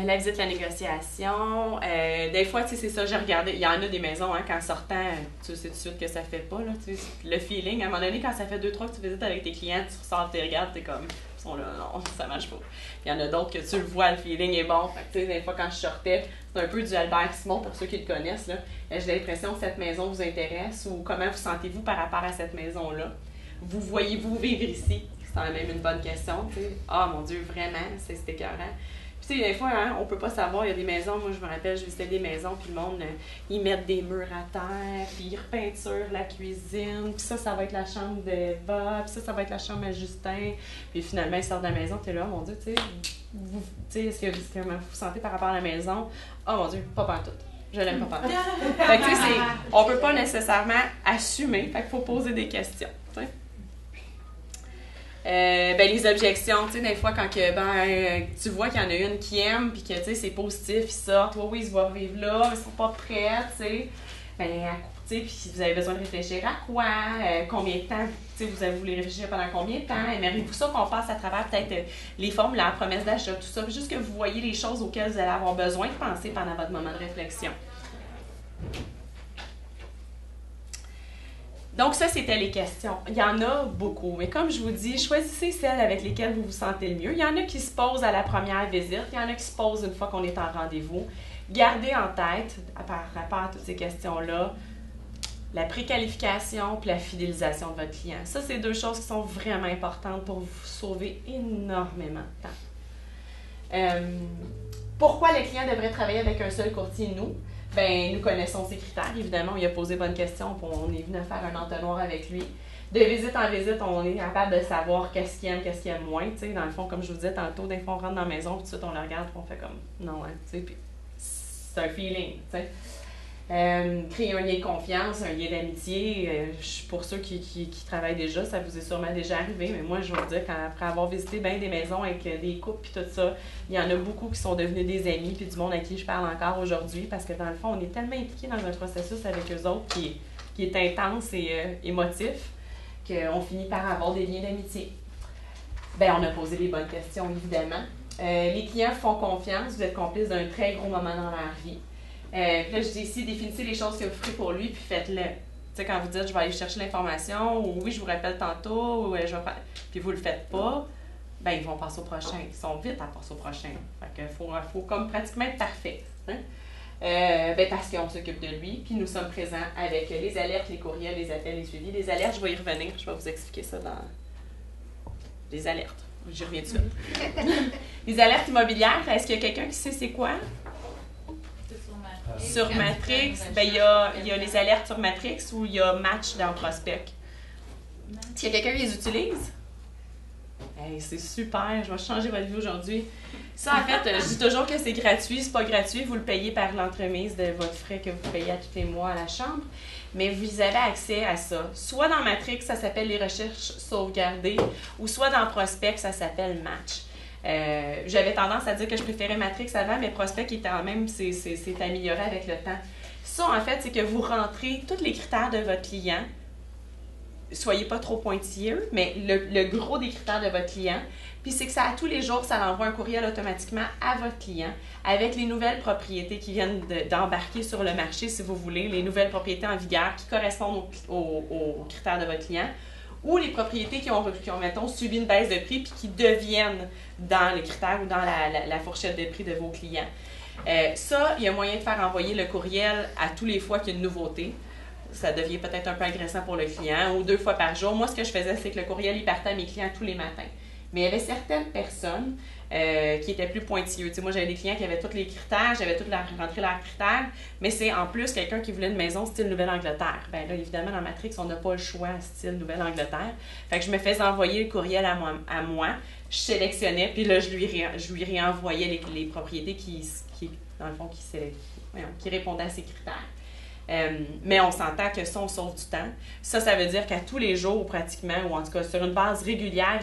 La visite, la négociation. Des fois, tu sais, c'est ça, j'ai regardé. Il y en a des maisons, hein, qu'en sortant, tu sais tout de suite que ça fait pas, là, tu sais, le feeling. À un moment donné, quand ça fait 2-3 que tu visites avec tes clients, tu ressors, tu regardes, t'es comme, ils sont là, non, ça marche pas. Il y en a d'autres que tu le vois, le feeling est bon. Fait que, tu sais, des fois, quand je sortais, c'est un peu du Albert Simon, pour ceux qui le connaissent, là. J'ai l'impression que cette maison vous intéresse ou comment vous sentez-vous par rapport à cette maison-là. Vous voyez-vous vivre ici? C'est quand même une bonne question, tu sais. Ah, mon Dieu, vraiment, c'est écœurant. Puis, tu sais, des fois, hein, on peut pas savoir, il y a des maisons, moi, je me rappelle, je visitais des maisons, puis le monde, ils mettent des murs à terre, puis ils repeinturent la cuisine, puis ça va être la chambre d'Eva, puis ça va être la chambre à Justin. Puis finalement, ils sortent de la maison, t'es là, mon Dieu, tu sais, est-ce que comment vous vous sentez par rapport à la maison? Oh mon Dieu, pas partout. Je l'aime pas partout. Fait que, tu sais, on peut pas nécessairement assumer, fait qu'il faut poser des questions, tu sais. Les objections, tu sais, des fois, quand que, tu vois qu'il y en a une qui aime, puis que, tu sais, c'est positif, ils sortent, oui, ils se voient vivre là, ils sont pas prêts, tu sais, puis vous avez besoin de réfléchir à quoi, combien de temps, tu sais, vous voulez réfléchir pendant combien de temps, aimeriez-vous ça qu'on passe à travers peut-être les formes, la promesse d'achat, tout ça, juste que vous voyez les choses auxquelles vous allez avoir besoin de penser pendant votre moment de réflexion. Donc, ça, c'était les questions. Il y en a beaucoup. Mais comme je vous dis, choisissez celles avec lesquelles vous vous sentez le mieux. Il y en a qui se posent à la première visite. Il y en a qui se posent une fois qu'on est en rendez-vous. Gardez en tête, par rapport à toutes ces questions-là, la préqualification puis la fidélisation de votre client. Ça, c'est 2 choses qui sont vraiment importantes pour vous sauver énormément de temps. Pourquoi le client devrait travailler avec un seul courtier, nous? Bien, nous connaissons ses critères, évidemment. Il a posé bonne question, puis on est venu faire un entonnoir avec lui. De visite en visite, on est capable de savoir qu'est-ce qu'il aime moins. Tu sais, dans le fond, comme je vous disais tantôt, des fois, on rentre dans la maison, puis tout de suite, on le regarde, puis on fait comme non, hein, tu sais, puis c'est un feeling, tu sais. Créer un lien de confiance, un lien d'amitié. Pour ceux qui travaillent déjà, ça vous est sûrement déjà arrivé, mais moi, je veux dire, après avoir visité bien des maisons avec des couples puis tout ça, il y en a beaucoup qui sont devenus des amis, puis du monde à qui je parle encore aujourd'hui, parce que dans le fond, on est tellement impliqués dans un processus avec eux autres qui est intense et émotif, qu'on finit par avoir des liens d'amitié. Bien, on a posé les bonnes questions, évidemment. Les clients font confiance, vous êtes complices d'un très gros moment dans leur vie. Puis là, je dis ici, définissez les choses que vous ferez pour lui, puis faites-le. Tu sais, quand vous dites, je vais aller chercher l'information, ou oui, je vous rappelle tantôt, ou je vais faire... Puis vous le faites pas, ben ils vont passer au prochain. Ils sont vite à passer au prochain. Fait que faut comme pratiquement être parfait. Hein? Ben parce qu'on s'occupe de lui, puis nous sommes présents avec les alertes, les courriels, les appels, les suivis. Les alertes, je vais y revenir, je vais vous expliquer ça dans les alertes. J'y reviens tout de suite. Les alertes immobilières, est-ce qu'il y a quelqu'un qui sait c'est quoi? Sur Matrix, ben, il y a les alertes sur Matrix ou il y a Match dans Prospect. Est-ce qu'il y a quelqu'un qui les utilise? Hey, c'est super, je vais changer votre vie aujourd'hui. Ça, en fait, je dis toujours que c'est gratuit, c'est pas gratuit, vous le payez par l'entremise de votre frais que vous payez à tous les mois à la chambre, mais vous avez accès à ça. Soit dans Matrix, ça s'appelle les recherches sauvegardées, ou soit dans Prospect, ça s'appelle Match. J'avais tendance à dire que je préférais Matrix avant, mais Prospect qui quand même s'est amélioré avec le temps. Ça, en fait, c'est que vous rentrez tous les critères de votre client. Soyez pas trop pointilleux, mais le gros des critères de votre client. Puis c'est que ça, à tous les jours, ça envoie un courriel automatiquement à votre client avec les nouvelles propriétés qui viennent d'embarquer sur le marché, si vous voulez, les nouvelles propriétés en vigueur qui correspondent aux critères de votre client, ou les propriétés qui ont mettons, subi une baisse de prix puis qui deviennent dans les critères ou dans la fourchette de prix de vos clients. Ça, il y a moyen de faire envoyer le courriel à tous les fois qu'il y a une nouveauté. Ça devient peut-être un peu agressant pour le client, ou 2 fois par jour. Moi, ce que je faisais, c'est que le courriel, il partait à mes clients tous les matins. Mais il y avait certaines personnes qui étaient plus pointilleux. Tu sais, moi, j'avais des clients qui avaient tous les critères, j'avais tout rentré leurs critères, mais c'est en plus quelqu'un qui voulait une maison style Nouvelle-Angleterre. Bien là, évidemment, dans Matrix, on n'a pas le choix style Nouvelle-Angleterre. Fait que je me faisais envoyer le courriel à moi, je sélectionnais, puis là, je lui réenvoyais les propriétés qui, dans le fond, qui répondaient à ces critères. Mais on s'entend que ça, on sauve du temps. Ça veut dire qu'à tous les jours, pratiquement, ou en tout cas sur une base régulière,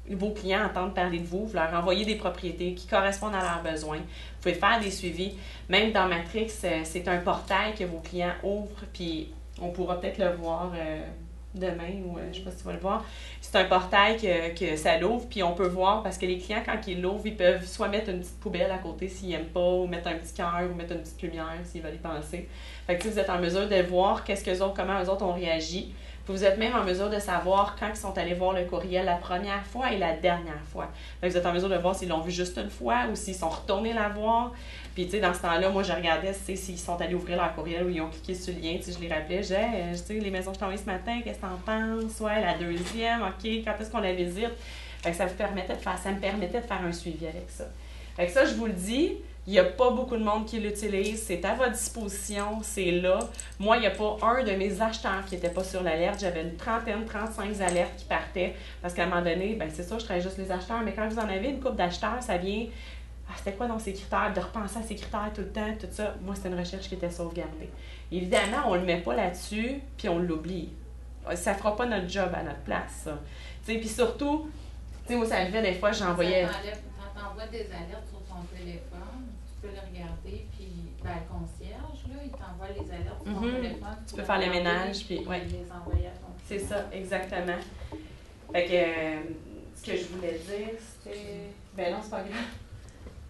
vos clients entendent parler de vous, vous leur envoyez des propriétés qui correspondent à leurs besoins. Vous pouvez faire des suivis. Même dans Matrix, c'est un portail que vos clients ouvrent, puis on pourra peut-être le voir demain, ou je ne sais pas si tu vas le voir. C'est un portail que ça l'ouvre, puis on peut voir, parce que les clients, quand ils l'ouvrent, ils peuvent soit mettre une petite poubelle à côté s'ils n'aiment pas, ou mettre un petit cœur, ou mettre une petite lumière s'ils veulent y penser. Fait que vous êtes en mesure de voir comment eux autres ont réagi. Puis vous êtes même en mesure de savoir quand ils sont allés voir le courriel la première fois et la dernière fois. Fait que vous êtes en mesure de voir s'ils l'ont vu juste une fois ou s'ils sont retournés la voir. Puis, tu sais, dans ce temps-là, moi, je regardais s'ils sont allés ouvrir leur courriel ou ils ont cliqué sur le lien. Tu sais, je les rappelais. Je disais, tu sais, les maisons que je t'ai envoyées ce matin, qu'est-ce que t'en penses? Ouais, la deuxième, OK, quand est-ce qu'on la visite? Fait que ça me permettait de faire un suivi avec ça. Fait que ça, je vous le dis, il n'y a pas beaucoup de monde qui l'utilise. C'est à votre disposition, c'est là. Moi, il n'y a pas un de mes acheteurs qui n'était pas sur l'alerte. J'avais une 35 alertes qui partaient. Parce qu'à un moment donné, ben c'est ça, je travaille juste les acheteurs. Mais quand vous en avez une couple d'acheteurs, ça vient... c'était quoi dans ces critères? De repenser à ces critères tout le temps, tout ça. Moi, c'était une recherche qui était sauvegardée. Évidemment, on ne le met pas là-dessus, puis on l'oublie. Ça ne fera pas notre job à notre place, ça. Tu sais, puis surtout, tu sais, moi, ça arrivait des fois, j'envoyais... Quand t'envoies des alertes sur ton téléphone, tu peux les regarder, puis le concierge, là, il t'envoie les alertes sur ton téléphone. Tu peux faire le ménage, puis les envoyer à ton téléphone. C'est ça, exactement. Fait que, ce que je voulais dire, c'était... Ben non, c'est pas grave.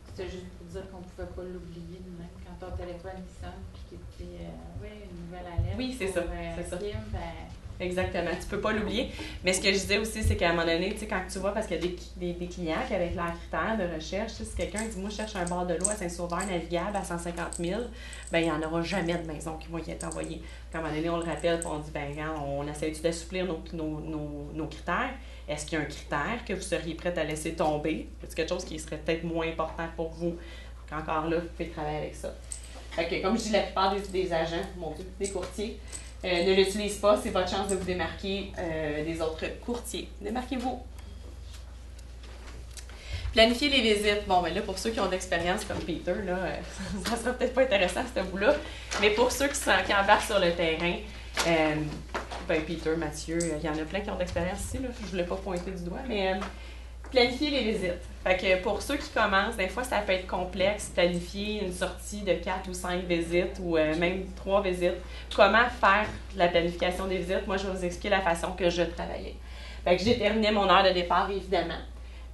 C'était juste pour dire qu'on ne pouvait pas l'oublier, même quand ton téléphone il sonne, puis qu'il dit une nouvelle alerte. Oui, c'est ça. C'est ça. Film, ben, exactement. Tu peux pas l'oublier. Mais ce que je disais aussi, c'est qu'à un moment donné, tu sais, quand tu vois, parce qu'il y a des clients qui, avec leurs critères de recherche, si quelqu'un dit, moi, je cherche un bord de l'eau à Saint-Sauveur navigable à 150 000, ben il n'y en aura jamais de maison qui vont y être envoyées. À un moment donné, on le rappelle, puis on dit, ben regarde, on essaie d'assouplir nos critères. Est-ce qu'il y a un critère que vous seriez prête à laisser tomber? C'est quelque chose qui serait peut-être moins important pour vous? Encore là, vous pouvez travailler avec ça. Fait que, comme je dis, la plupart des agents, mon Dieu, des courtiers, ne l'utilisent pas. C'est votre chance de vous démarquer des autres courtiers. Démarquez-vous. Planifier les visites. Bon, ben là, pour ceux qui ont d'expérience comme Peter, là, ça sera peut-être pas intéressant, ce bout-là. Mais pour ceux qui embarquent sur le terrain, ben Peter, Mathieu, il y en a plein qui ont d'expérience ici, là. Je voulais pas pointer du doigt, mais planifier les visites. Fait que pour ceux qui commencent, des fois, ça peut être complexe, planifier une sortie de 4 ou 5 visites ou même 3 visites. Comment faire la planification des visites? Moi, je vais vous expliquer la façon que je travaillais. Fait que je déterminais mon heure de départ, évidemment.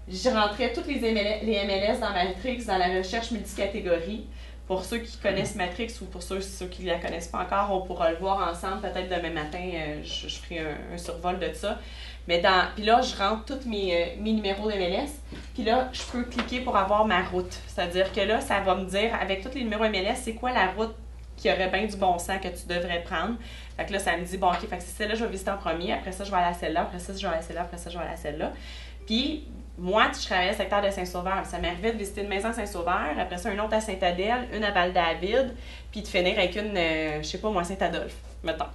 Je rentrais toutes les MLS dans Matrix, dans la recherche multicatégorie. Pour ceux qui connaissent Matrix ou pour ceux qui ne la connaissent pas encore, on pourra le voir ensemble. Peut-être demain matin, je ferai un survol de ça. Mais puis là, je rentre tous mes numéros MLS. Puis là, je peux cliquer pour avoir ma route. C'est-à-dire que là, ça va me dire, avec tous les numéros MLS, c'est quoi la route qui aurait bien du bon sens que tu devrais prendre. Fait que là, ça me dit, bon, OK, fait que c'est celle-là, je vais visiter en premier. Après ça, je vais aller à celle-là. Après ça, je vais aller à celle-là. Après ça, je vais aller à celle-là. Puis, moi, je travaillais au secteur de Saint-Sauveur. Ça m'arrivait de visiter une maison à Saint-Sauveur, après ça, une autre à Saint-Adèle, une à Val-David, puis de finir avec une, je sais pas moi, Saint-Adolphe, mettons.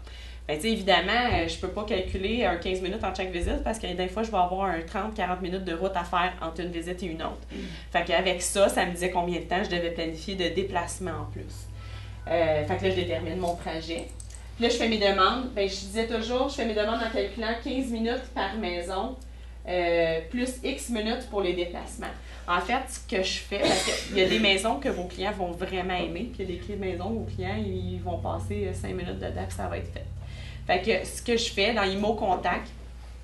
Bien, tu sais, évidemment, je peux pas calculer un 15 minutes en chaque visite parce que des fois, je vais avoir un 30-40 minutes de route à faire entre une visite et une autre. Fait qu'avec ça, ça me disait combien de temps je devais planifier de déplacement en plus. Fait que là, je détermine mon trajet. Puis là, je fais mes demandes. Bien, je disais toujours, je fais mes demandes en calculant 15 minutes par maison. Plus X minutes pour les déplacements. En fait, ce que je fais, parce qu'il y a des maisons que vos clients vont vraiment aimer, puis il y a des maisons où vos clients ils vont passer 5 minutes dedans, puis ça va être fait. Fait que ce que je fais dans IMO Contact,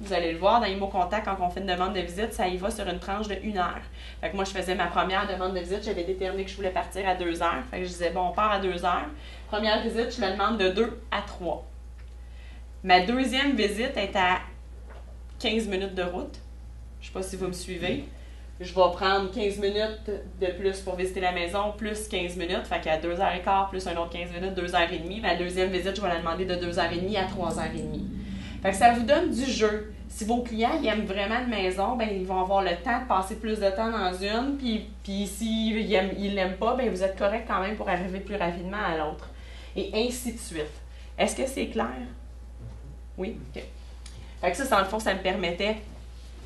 vous allez le voir, dans IMO Contact, quand on fait une demande de visite, ça y va sur une tranche de 1 heure. Fait que moi, je faisais ma première demande de visite, j'avais déterminé que je voulais partir à 2 heures. Fait que je disais, bon, on part à 2 heures. Première visite, je la demande de 2 à 3. Ma deuxième visite est à 15 minutes de route. Je ne sais pas si vous me suivez. Je vais prendre 15 minutes de plus pour visiter la maison, plus 15 minutes. Fait qu'à 2h15, plus un autre 15 minutes, 2h30. Ma deuxième visite, je vais la demander de 2h30 à 3h30. Fait que ça vous donne du jeu. Si vos clients ils aiment vraiment une maison, ben ils vont avoir le temps de passer plus de temps dans une. Puis s'ils ne l'aiment pas, ben vous êtes correct quand même pour arriver plus rapidement à l'autre. Et ainsi de suite. Est-ce que c'est clair? Oui? OK. Fait que ça, dans le fond, ça me permettait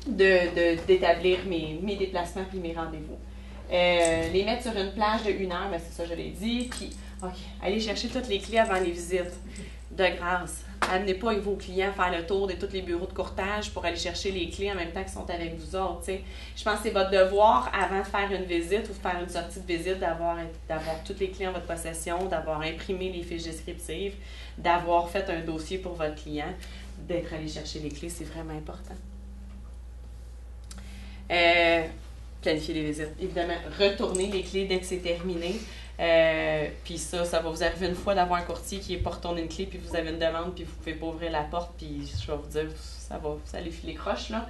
d'établir mes déplacements puis mes rendez-vous. Les mettre sur une plage de 1 heure, ben c'est ça, je l'ai dit. Puis, OK, allez chercher toutes les clés avant les visites. De grâce. Amenez pas vos clients faire le tour de tous les bureaux de courtage pour aller chercher les clés en même temps qu'ils sont avec vous autres. T'sais. Je pense que c'est votre devoir, avant de faire une visite ou de faire une sortie de visite, d'avoir toutes les clés en votre possession, d'avoir imprimé les fiches descriptives, d'avoir fait un dossier pour votre client, d'être allé chercher les clés, c'est vraiment important. Planifier les visites. Évidemment, retourner les clés dès que c'est terminé. Puis ça va vous arriver une fois d'avoir un courtier qui n'est pas retourné une clé, puis vous avez une demande, puis vous ne pouvez pas ouvrir la porte, puis je vais vous dire, ça allait filer croche, là.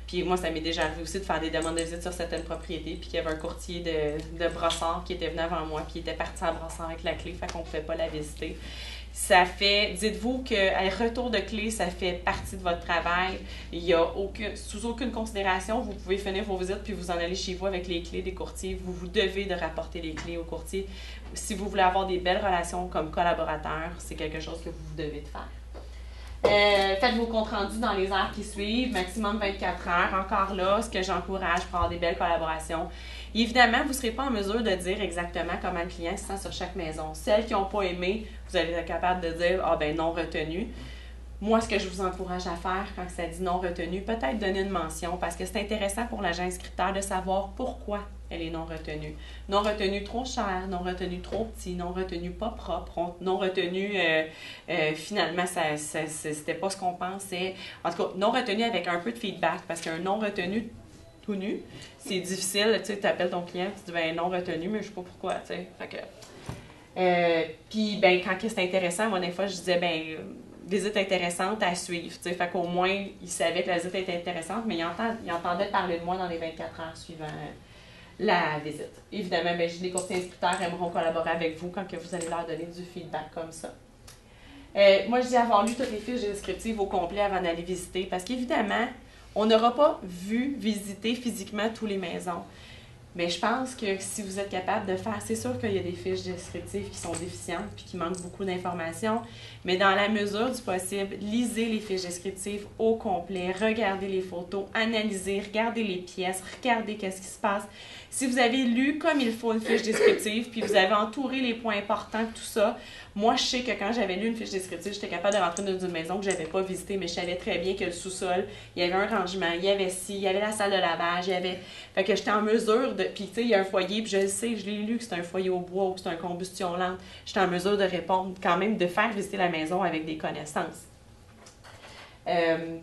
Puis moi, ça m'est déjà arrivé aussi de faire des demandes de visite sur certaines propriétés, puis qu'il y avait un courtier de Brossard qui était venu avant moi, puis il était parti à Brossard avec la clé, fait qu'on ne pouvait pas la visiter. Ça fait, dites-vous que retour de clé, ça fait partie de votre travail. Il y a sous aucune considération, vous pouvez finir vos visites puis vous en allez chez vous avec les clés des courtiers. Vous devez de rapporter les clés au courtier. Si vous voulez avoir des belles relations comme collaborateur, c'est quelque chose que vous devez de faire. Faites vos comptes rendus dans les heures qui suivent, maximum 24 heures. Encore là, ce que j'encourage pour avoir des belles collaborations. Évidemment, vous ne serez pas en mesure de dire exactement comment le client se sent sur chaque maison. Celles qui n'ont pas aimé, vous allez être capable de dire « Ah ben non retenu ». Moi, ce que je vous encourage à faire quand ça dit non retenu, peut-être donner une mention parce que c'est intéressant pour l'agent inscripteur de savoir pourquoi elle est non retenue. Non retenue trop cher, non retenue trop petit, non retenue pas propre, non retenue finalement, c'était pas ce qu'on pensait. En tout cas, non retenue avec un peu de feedback parce qu'un non retenu tout nu, c'est difficile. Tu sais, appelles ton client, tu dis ben non retenu, mais je sais pas pourquoi, tu sais. Fait que puis ben quand c'est intéressant, moi des fois je disais ben visite intéressante à suivre. T'sais. Fait qu'au moins, il savait que la visite était intéressante, mais il entendait parler de moi dans les 24 heures suivant la visite. Évidemment, les courtiers instructeurs aimeront collaborer avec vous quand que vous allez leur donner du feedback comme ça. Moi, je dis avoir lu toutes les fiches descriptives au complet avant d'aller visiter, parce qu'évidemment, on n'aura pas visiter physiquement toutes les maisons. Mais je pense que si vous êtes capable de faire, c'est sûr qu'il y a des fiches descriptives qui sont déficientes puis qui manquent beaucoup d'informations, mais dans la mesure du possible, lisez les fiches descriptives au complet, regardez les photos, analysez, regardez les pièces, regardez qu'est-ce qui se passe. Si vous avez lu comme il faut une fiche descriptive puis vous avez entouré les points importants, tout ça, moi, je sais que quand j'avais lu une fiche descriptive, j'étais capable de rentrer dans une maison que je n'avais pas visitée, mais je savais très bien que le sous-sol, il y avait un rangement, il y avait il y avait la salle de lavage, il y avait... Fait que j'étais en mesure de... Puis, tu sais, il y a un foyer, puis je le sais, je l'ai lu que c'est un foyer au bois ou que c'est une combustion lente. J'étais en mesure de répondre, quand même, de faire visiter la maison avec des connaissances.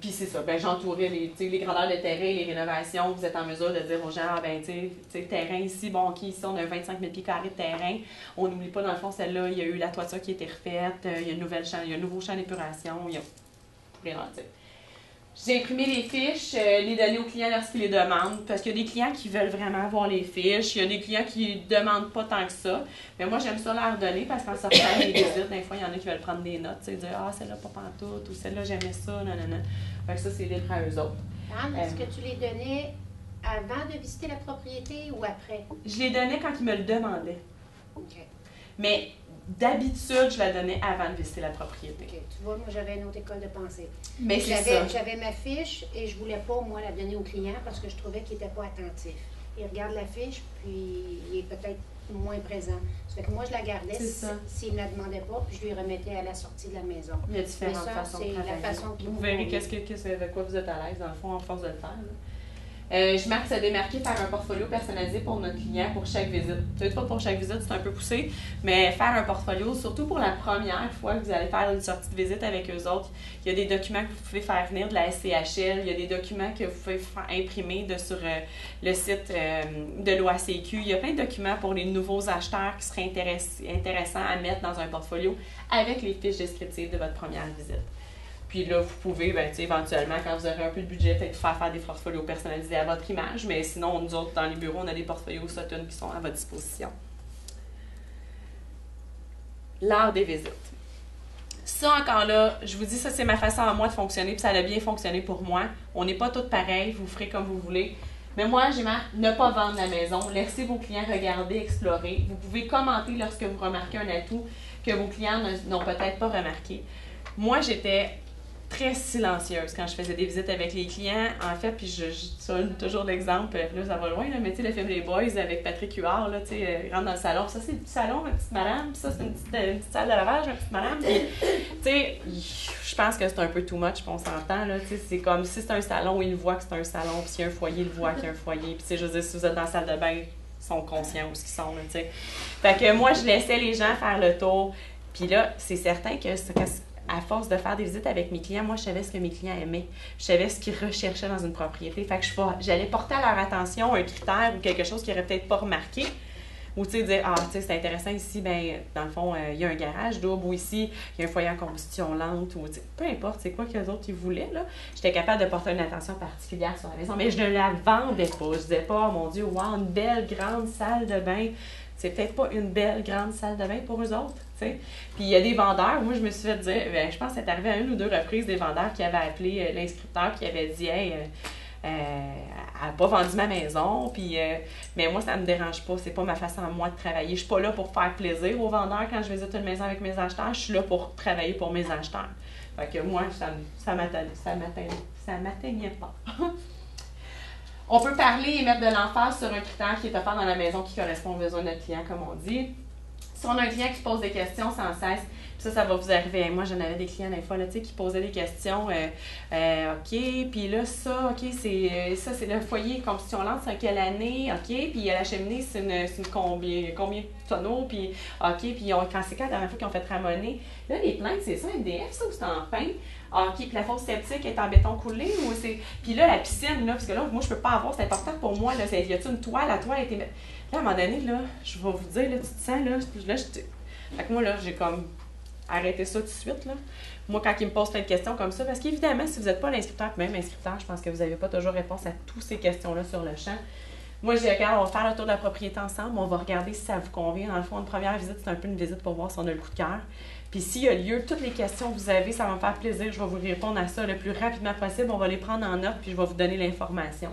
Puis c'est ça, j'entourais les grandeurs de terrain, les rénovations, vous êtes en mesure de dire aux gens, tu sais, terrain ici, bon, OK, ici on a 25 000 pieds carrés de terrain, on n'oublie pas, dans le fond, celle-là, il y a eu la toiture qui a été refaite, il y a un nouveau champ d'épuration, il y a pour les rentrer. J'ai imprimé les fiches, les donner aux clients lorsqu'ils les demandent, parce qu'il y a des clients qui veulent vraiment avoir les fiches, il y a des clients qui ne demandent pas tant que ça, mais moi j'aime ça leur donner, parce qu'en sortant des visites, des fois il y en a qui veulent prendre des notes, dire « Ah, celle-là pas pantoute » ou « Celle-là j'aimais ça, non. » Fait que ça, c'est libre à eux autres. Anne, est-ce que tu les donnais avant de visiter la propriété ou après? Je les donnais quand ils me le demandaient. OK. Mais d'habitude, je la donnais avant de visiter la propriété. OK. Tu vois, moi, j'avais une autre école de pensée. Mais c'est ça. J'avais ma fiche et je voulais pas, moi, la donner au client parce que je trouvais qu'il n'était pas attentif. Il regarde la fiche, puis il est peut-être moins présent. Ça fait que moi, je la gardais s'il ne me la demandait pas, puis je lui remettais à la sortie de la maison. Il y a différentes façons de travailler. La façon vous verrez avec quoi vous êtes à l'aise, dans le fond, en force de le faire. Je marque se démarquer par un portfolio personnalisé pour notre client pour chaque visite. Peut-être pas pour chaque visite, c'est un peu poussé, mais faire un portfolio, surtout pour la première fois que vous allez faire une sortie de visite avec eux autres, il y a des documents que vous pouvez faire venir de la SCHL, il y a des documents que vous pouvez imprimer sur le site de l'OACQ. Il y a plein de documents pour les nouveaux acheteurs qui seraient intéressants à mettre dans un portfolio avec les fiches descriptives de votre première visite. Puis là, vous pouvez, éventuellement, quand vous aurez un peu de budget, peut-être faire des portfolios personnalisés à votre image. Mais sinon, nous autres, dans les bureaux, on a des portfolios Sutton qui sont à votre disposition. L'art des visites. Ça, encore là, je vous dis, ça, c'est ma façon à moi de fonctionner, puis ça a bien fonctionné pour moi. On n'est pas toutes pareilles, vous ferez comme vous voulez. Mais moi, j'ai marqué ne pas vendre la maison. Laissez vos clients regarder, explorer. Vous pouvez commenter lorsque vous remarquez un atout que vos clients n'ont peut-être pas remarqué. Moi, j'étais très silencieuse quand je faisais des visites avec les clients. En fait, puis je donne toujours l'exemple, là, ça va loin, là, mais tu sais, le film Les Boys avec Patrick Huard, là, tu sais, il rentre dans le salon. Ça, c'est le petit salon, ma petite madame, puis ça, c'est une petite salle de lavage, ma petite madame. Puis, tu sais, je pense que c'est un peu too much, puis on s'entend, là, tu sais, c'est comme si c'est un salon, ils voient que c'est un salon, puis s'il y a un foyer, ils voient qu'il y a un foyer. Puis, tu sais, je veux dire, si vous êtes dans la salle de bain, ils sont conscients où ils sont, là, tu sais. Fait que moi, je laissais les gens faire le tour. Puis là, c'est certain que à force de faire des visites avec mes clients, moi, je savais ce que mes clients aimaient. Je savais ce qu'ils recherchaient dans une propriété. Fait que j'allais porter à leur attention un critère ou quelque chose qu'ils n'auraient peut-être pas remarqué. Ou, tu sais, dire, ah, tu sais, c'est intéressant ici, ben dans le fond, il y a un garage double, ou ici, il y a un foyer en combustion lente, ou, peu importe, c'est quoi que les autres, ils voulaient, là. J'étais capable de porter une attention particulière sur la maison, mais je ne la vendais pas. Je disais pas, oh mon Dieu, wow, une belle grande salle de bain. C'est peut-être pas une belle grande salle de bain pour eux autres, tu sais. Puis il y a des vendeurs, moi je me suis fait dire, je pense que c'est arrivé à 1 ou 2 reprises, des vendeurs qui avaient appelé l'inscripteur qui avait dit, hey, elle n'a pas vendu ma maison, puis, mais moi ça me dérange pas, c'est pas ma façon à moi de travailler. Je suis pas là pour faire plaisir aux vendeurs quand je visite une maison avec mes acheteurs, je suis là pour travailler pour mes acheteurs. Fait que moi, ça m'atteignait pas. On peut parler et mettre de l'emphase sur un critère qui est offert dans la maison qui correspond aux besoins de notre client, comme on dit. Si on a un client qui pose des questions sans cesse, ça va vous arriver. Moi, j'en avais des clients des fois là, qui posaient des questions. OK, puis là, ça, OK, c'est le foyer combustion lente, c'est en quelle année? OK, puis la cheminée, c'est une combien de tonneaux? Puis OK, puis quand c'est quand la dernière fois qu'ils ont fait ramoner? Là, les plaintes, c'est ça, MDF, ça, ou c'est en pain? OK, puis la fosse septique est en béton coulé ou c'est. Puis là, la piscine, là, parce que là, moi, je peux pas avoir, c'est important pour moi, là. Y a-t-il une toile? La toile a été. Là, à un moment donné, là, je vais vous dire, là, tu te sens, là, fait que moi, là, j'ai comme arrêtez ça tout de suite, là. Moi, quand ils me posent plein de questions comme ça, parce qu'évidemment, si vous n'êtes pas l'inscripteur, même inscripteur, je pense que vous n'avez pas toujours réponse à toutes ces questions-là sur le champ. Moi, je dis, regarde, on va faire le tour de la propriété ensemble, on va regarder si ça vous convient. Dans le fond, une première visite, c'est un peu une visite pour voir si on a le coup de cœur. Puis s'il y a lieu, toutes les questions que vous avez, ça va me faire plaisir. Je vais vous répondre à ça le plus rapidement possible. On va les prendre en note, puis je vais vous donner l'information.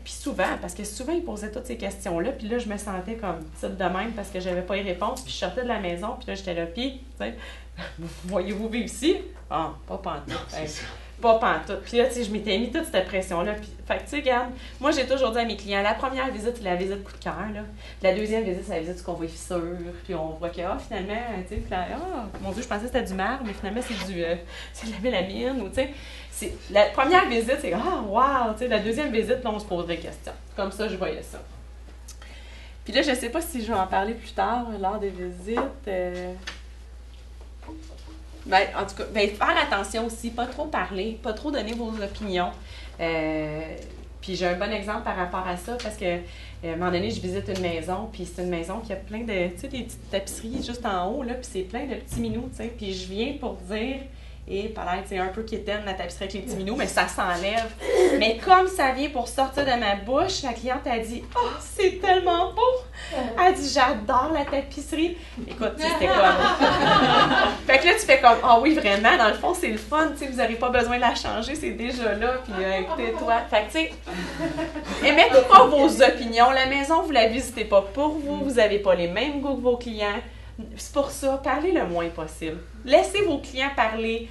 Puis souvent, parce que souvent, ils posaient toutes ces questions-là, puis là, je me sentais comme petite de même parce que j'avais pas les réponses, puis je sortais de la maison, puis là, j'étais là, puis, tu sais, voyez-vous vivre ici? Ah, pas pantoute. Pas pantoute. Puis là, tu sais, je m'étais mis toute cette pression-là. Puis, fait que, tu sais, regarde, moi, j'ai toujours dit à mes clients, la première visite, c'est la visite coup de cœur, là. La deuxième visite, c'est la visite qu'on voit fissure, puis on voit que, finalement, tu sais, mon Dieu, je pensais que c'était du marbre, mais finalement, c'est de la mélamine, ou, tu sais, la première visite, c'est, wow, tu sais, la deuxième visite, là, on se pose des questions. Comme ça, je voyais ça. Puis là, je sais pas si je vais en parler plus tard, lors des visites. Ben, en tout cas, faire attention aussi, pas trop parler, pas trop donner vos opinions. Puis j'ai un bon exemple par rapport à ça parce que à un moment donné, je visite une maison, puis c'est une maison qui a plein de, tu sais, des petites tapisseries juste en haut, là, puis c'est plein de petits minous, tu sais. Puis je viens pour dire, et peut-être c'est un peu quétaine la tapisserie avec les petits minous, mais ça s'enlève. Mais comme ça vient pour sortir de ma bouche, la cliente a dit « Oh, c'est tellement beau! » Elle dit « J'adore la tapisserie! » Écoute, c'était comme... Fait que là, tu fais comme « Ah oui, vraiment, dans le fond, c'est le fun, tu sais, vous n'aurez pas besoin de la changer, c'est déjà là, puis écoutez, toi. » Fait que, tu sais, émettez pas vos opinions. La maison, vous la visitez pas pour vous, vous n'avez pas les mêmes goûts que vos clients. C'est pour ça, parlez le moins possible. Laissez vos clients parler.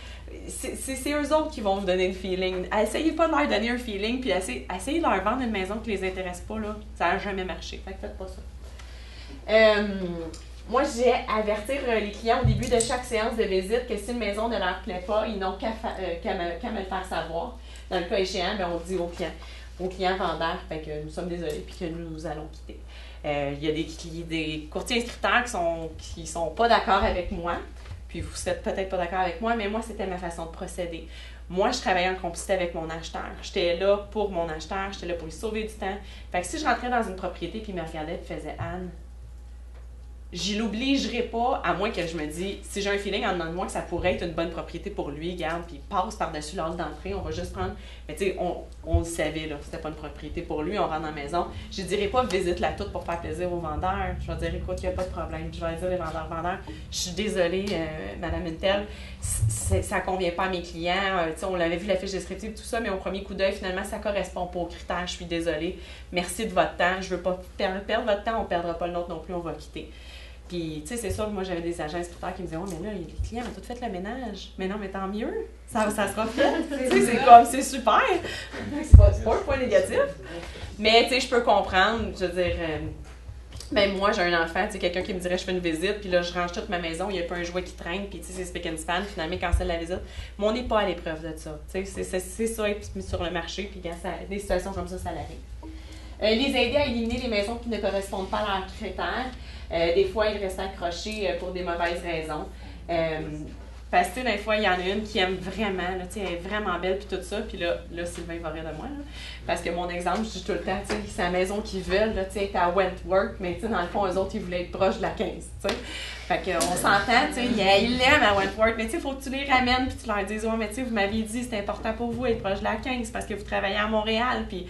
C'est eux autres qui vont vous donner le feeling. Essayez pas de leur donner un feeling, puis essayez de leur vendre une maison qui les intéresse pas, là. Ça n'a jamais marché. Fait que faites pas ça. Moi, j'ai avertir les clients au début de chaque séance de visite que si une maison ne leur plaît pas, ils n'ont qu'à me le faire savoir. Dans le cas échéant, bien, on dit aux clients vendeurs que nous sommes désolés puis que nous allons quitter. Il y a des courtiers inscripteurs qui sont pas d'accord avec moi, puis vous n'êtes peut-être pas d'accord avec moi, mais moi, c'était ma façon de procéder. Moi, je travaillais en complicité avec mon acheteur. J'étais là pour mon acheteur, j'étais là pour lui sauver du temps. Fait que si je rentrais dans une propriété puis il me regardait et faisait « Anne », je l'obligerai pas, à moins que je me dise, si j'ai un feeling en dedans de moi que ça pourrait être une bonne propriété pour lui, garde, puis passe par-dessus l'ordre d'entrée, on va juste prendre. Mais tu sais, on le savait, là, c'était pas une propriété pour lui, on rentre dans la maison. Je dirais pas visite-la toute pour faire plaisir aux vendeurs. Je vais dire, écoute, il n'y a pas de problème. Je vais dire les vendeurs, je suis désolée, Madame Intel, ça convient pas à mes clients. Tu sais, on l'avait vu la fiche descriptive, tout ça, mais au premier coup d'œil, finalement, ça correspond pas aux critères. Je suis désolée. Merci de votre temps. Je veux pas perdre votre temps, on perdra pas le nôtre non plus, on va quitter. Puis, tu sais, c'est sûr que moi, j'avais des agents inscripteurs qui me disaient « Oh, mais là, les clients ont tout fait le ménage. » Mais non, mais tant mieux. Ça sera fait. Tu sais, c'est comme, c'est super. C'est pas un point négatif. Mais, tu sais, je peux comprendre. Je veux dire, ben moi, j'ai un enfant, tu sais, quelqu'un qui me dirait « Je fais une visite, puis là, je range toute ma maison, il n'y a pas un jouet qui traîne, puis tu sais, c'est spick and span, finalement, il cancelle la visite. » Mais on n'est pas à l'épreuve de ça. Tu sais, c'est ça, être mis sur le marché, puis quand des situations comme ça l'arrive. Les aider à éliminer les maisons qui ne correspondent pas à leurs critères. Des fois, ils restent accrochés pour des mauvaises raisons. Parce que des fois, il y en a une qui aime vraiment, là, elle est vraiment belle, puis tout ça. Puis là, Sylvain va rire de moi. Là, parce que mon exemple, je dis tout le temps, c'est la maison qu'ils veulent, là, être à Wentworth, mais dans le fond, eux autres, ils voulaient être proches de la 15. T'sais. Fait qu'on s'entend, ils l'aiment à Wentworth, mais il faut que tu les ramènes, puis tu leur dises, ouais, mais vous m'aviez dit, c'est important pour vous être proche de la 15 parce que vous travaillez à Montréal. Puis,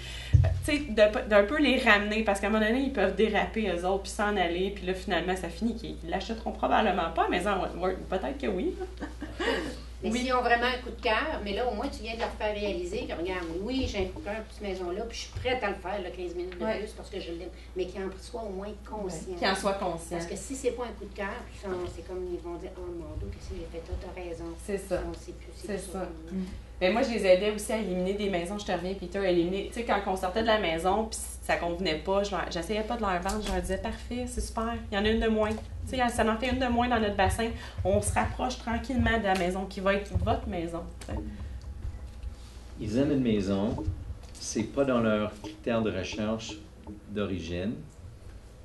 d'un peu les ramener, parce qu'à un moment donné, ils peuvent déraper eux autres, puis s'en aller, puis là, finalement, ça finit qu'ils l'achèteront probablement pas, mais en Wentworth, peut-être que oui. Mais s'ils ont vraiment un coup de cœur, mais là, au moins, tu viens de leur faire réaliser que, regarde, oui, j'ai un coup de cœur pour cette maison-là, puis je suis prête à le faire, là, 15 minutes de plus, parce que je l'aime. Mais qu'ils en soient au moins conscients. Qu'ils en soient conscients. Parce que si c'est pas un coup de cœur, c'est comme ils vont dire, oh mon Dieu, qu'est-ce qu'il a fait, t'as raison. C'est ça. C'est ça. Mais moi, je les aidais aussi à éliminer des maisons. Je te reviens, Peter, à éliminer. Tu sais, quand on sortait de la maison, puis ça convenait pas, j'essayais pas de leur vendre. Je leur disais, parfait, c'est super, il y en a une de moins. Tu sais, ça en fait une de moins dans notre bassin. On se rapproche tranquillement de la maison qui va être votre maison. T'sais. Ils aiment une maison, c'est pas dans leur critère de recherche d'origine.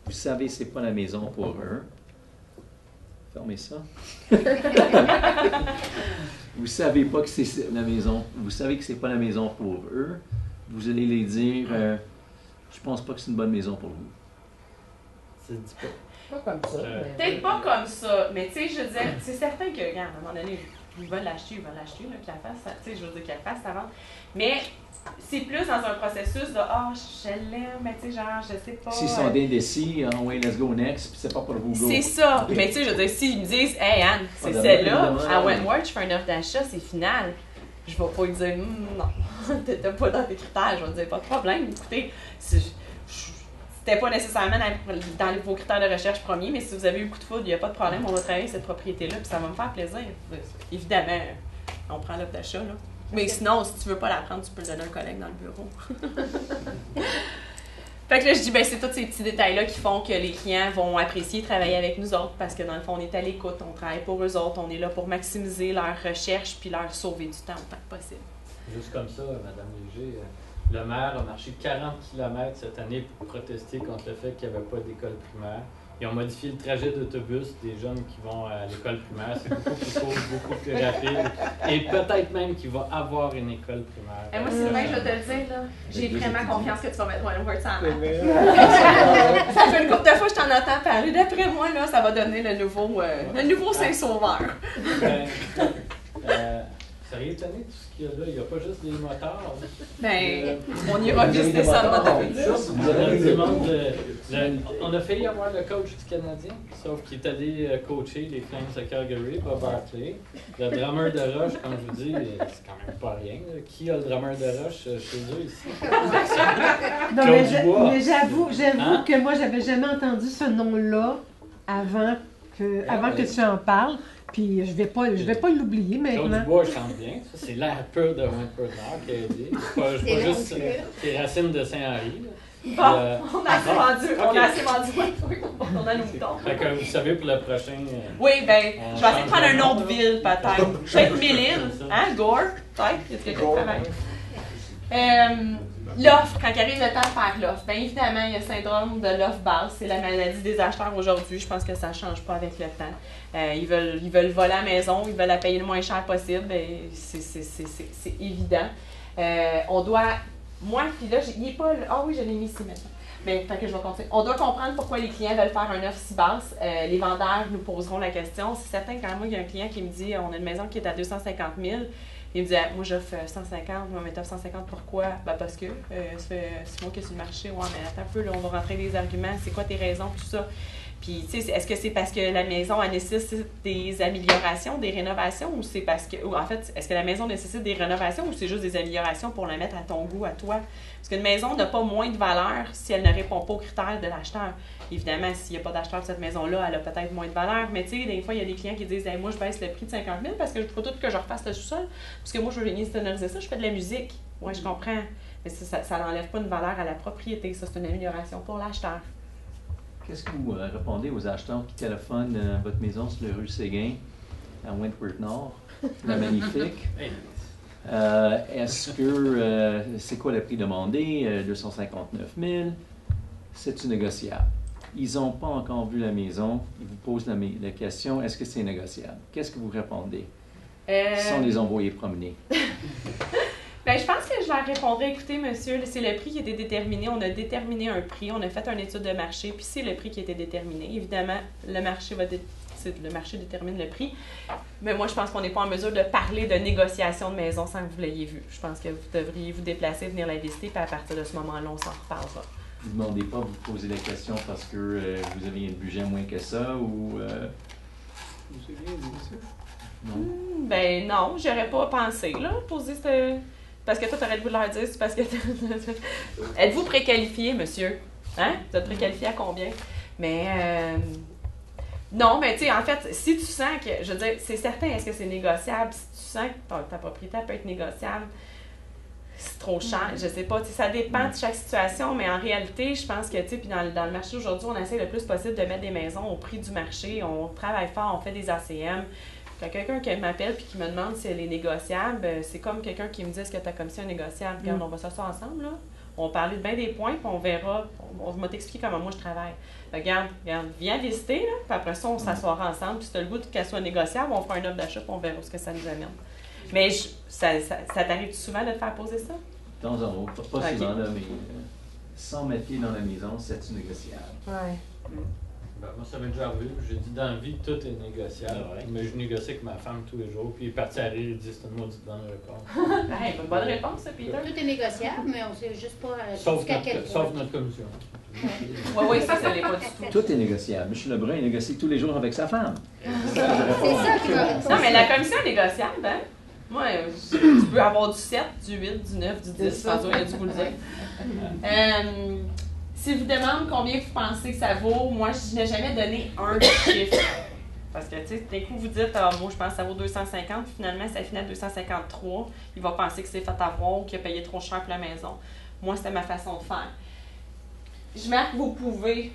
Vous savez, c'est pas la maison pour eux. Fermez ça. Vous savez pas que c'est la maison. Vous savez que c'est pas la maison pour eux. Vous allez les dire, je pense pas que c'est une bonne maison pour vous. Tu dis pas. Pas comme ça. Peut-être pas comme ça, mais tu sais, je veux dire, c'est certain que, regarde, à un moment donné, ils veulent l'acheter, là, qu'il la fasse, tu sais, je veux dire, qu'elle fasse sa vente. Mais c'est plus dans un processus de « Ah, je l'aime, mais tu sais, genre, je sais pas. » S'ils sont indécis, oui, let's go next, puis c'est pas pour vous go. C'est ça. Mais tu sais, je veux dire, s'ils me disent « Hey, Anne, c'est celle-là, à Wentworth, je fais une offre d'achat, c'est final. » Je vais pas lui dire « Non, t'étais pas dans tes critères. » Je vais dire « Pas de problème, écoutez, c'était pas nécessairement dans vos critères de recherche premiers, mais si vous avez eu le coup de foudre, il n'y a pas de problème, on va travailler cette propriété-là, puis ça va me faire plaisir. » Évidemment, on prend l'offre d'achat, là. Mais sinon, si tu veux pas la prendre, tu peux le donner à un collègue dans le bureau. Fait que là, je dis, ben c'est tous ces petits détails-là qui font que les clients vont apprécier travailler avec nous autres, parce que dans le fond, on est à l'écoute, on travaille pour eux autres, on est là pour maximiser leur recherche puis leur sauver du temps autant que possible. Juste comme ça, Mme Léger, le maire a marché 40 km cette année pour protester contre le fait qu'il n'y avait pas d'école primaire. Ils ont modifié le trajet d'autobus des jeunes qui vont à l'école primaire. C'est beaucoup plus court, beaucoup plus rapide. Et peut-être même qu'il va avoir une école primaire. Et moi, Sylvain, je vais te le dire, là, j'ai vraiment confiance que tu vas mettre Wentworth sur la map. Ça fait une couple de fois que je t'en entends parler. D'après moi, là, ça va donner le nouveau Saint-Sauveur. Sérieux, étonné tout ce qu'il y a là? Il n'y a pas juste des motards. Ben, on ira visiter ça le moteur. On a failli avoir le coach du Canadien, sauf qu'il est allé coacher les Flames de Calgary, Bob Barclay. Le drummer de Rush, comme je vous dis, c'est quand même pas rien. Là. Qui a le drummer de Rush chez eux ici? Non, mais j'avoue que moi, j'avais jamais entendu ce nom-là avant que tu en parles. Puis je vais pas l'oublier maintenant. Claude Dubois chante bien. Ça, c'est l'air pur de Wentworth Nord qui a aidé. C'est pas juste les racines de Saint-Henri. Bon, on a assez vendu on a nos boutons. Fait que vous savez pour le prochain... oui, ben, je vais essayer de prendre un autre ville, peut-être. Peut-être Mille-Îles, hein, Gore, peut-être, il y a quelqu'un de travail. L'offre, quand il arrive le temps de faire l'offre, bien évidemment, il y a le syndrome de l'offre basse, c'est la maladie des acheteurs aujourd'hui, je pense que ça ne change pas avec le temps. Ils veulent voler à la maison, ils veulent la payer le moins cher possible, et c'est évident. On doit, moi, puis là, il n'est pas, ah oui, je l'ai mis ici maintenant. Mais fait que je vais continuer. On doit comprendre pourquoi les clients veulent faire une offre si basse. Les vendeurs nous poseront la question. C'est certain quand moi, il y a un client qui me dit, on a une maison qui est à 250 000. Il me dit, moi j'offre 150, moi je m'offre 150, pourquoi? Ben parce que c'est moi qui suis sur le marché. Ouais, mais attends un peu, là, on va rentrer des arguments, c'est quoi tes raisons, tout ça. Puis, tu sais, est-ce que c'est parce que la maison elle nécessite des améliorations, des rénovations, ou c'est parce que, ou en fait, est-ce que la maison nécessite des rénovations ou c'est juste des améliorations pour la mettre à ton goût, à toi? Parce qu'une maison n'a pas moins de valeur si elle ne répond pas aux critères de l'acheteur. Évidemment, s'il n'y a pas d'acheteur de cette maison-là, elle a peut-être moins de valeur. Mais tu sais, des fois, il y a des clients qui disent hey, « moi, je baisse le prix de 50 000 parce que je veux tout que je refasse le sous-sol. Parce que moi, je veux venir sonoriser ça, je fais de la musique. » Oui, je comprends. Mais ça n'enlève pas une valeur à la propriété. Ça, c'est une amélioration pour l'acheteur. Qu'est-ce que vous répondez aux acheteurs qui téléphonent votre maison sur la rue Séguin, à Wentworth Nord, la magnifique? Est-ce que c'est quoi le prix demandé? 259 000. C'est-tu négociable? Ils n'ont pas encore vu la maison. Ils vous posent la question, est-ce que c'est négociable? Qu'est-ce que vous répondez? Si on les envoyait promener. Bien, je pense que je leur répondrais, écoutez, monsieur, c'est le prix qui a été déterminé. On a déterminé un prix, on a fait une étude de marché, puis c'est le prix qui a été déterminé. Évidemment, le marché détermine le prix. Mais moi, je pense qu'on n'est pas en mesure de parler de négociation de maison sans que vous l'ayez vu. Je pense que vous devriez vous déplacer, venir la visiter, puis à partir de ce moment-là, on s'en reparlera. Vous ne demandez pas, vous posez la question parce que vous avez un budget moins que ça ou... Non? Ben non, j'aurais pas pensé, là, poser ce... Parce que toi, t'aurais le goût de leur dire, c'est parce que... Êtes-vous préqualifié, monsieur? Hein? Vous êtes préqualifié à combien? Mais... Non, mais tu sais, en fait, si tu sens que... Je veux dire, c'est certain, est-ce que c'est négociable? Si tu sens que ta propriété peut être négociable, c'est trop cher, je sais pas, ça dépend de chaque situation, mais en réalité, je pense que, tu sais, puis dans le marché aujourd'hui, on essaie le plus possible de mettre des maisons au prix du marché, on travaille fort, on fait des ACM. Quand quelqu'un qui m'appelle et qui me demande si elle est négociable, c'est comme quelqu'un qui me dit est-ce que ta commission est négociable? Regarde, on va s'asseoir ensemble, là. On va parler de bien des points, puis on verra, on va t'expliquer comment moi je travaille. Regarde, viens visiter, là, puis après ça, on s'assoira ensemble, puis si tu as le goût qu'elle soit négociable, on fera un offre d'achat, puis on verra ce que ça nous amène. Mais ça t'arrive souvent de te faire poser ça? De temps en temps, pas souvent, là, mais 100 mètres pieds dans la maison, c'est-tu négociable? Oui. Ben, moi, ça m'est déjà arrivé. J'ai dit dans la vie, tout est négociable. Mais je négocie avec ma femme tous les jours. Puis il est parti à rire, il dit c'est une maudite bonne réponse. Hey, bonne réponse, ça, Peter. Tout est négociable, mais on sait juste pas jusqu'à quel point. Sauf notre commission. Oui, ça l'est pas du tout. Tout est négociable. M. Lebrun, il négocie tous les jours avec sa femme. C'est ça qui va répondre. Non, mais la commission est négociable, hein? Moi, tu peux avoir du 7, du 8, du 9, du 10, François, il a dû vous le dire. Si vous demande combien vous pensez que ça vaut, moi, je n'ai jamais donné un chiffre. Parce que, tu sais, d'un coup, vous dites, ah, moi, je pense que ça vaut 250, puis finalement, ça finit à 253. Il va penser que c'est fait avoir ou qu'il a payé trop cher pour la maison. Moi, c'était ma façon de faire. Je marque, vous pouvez.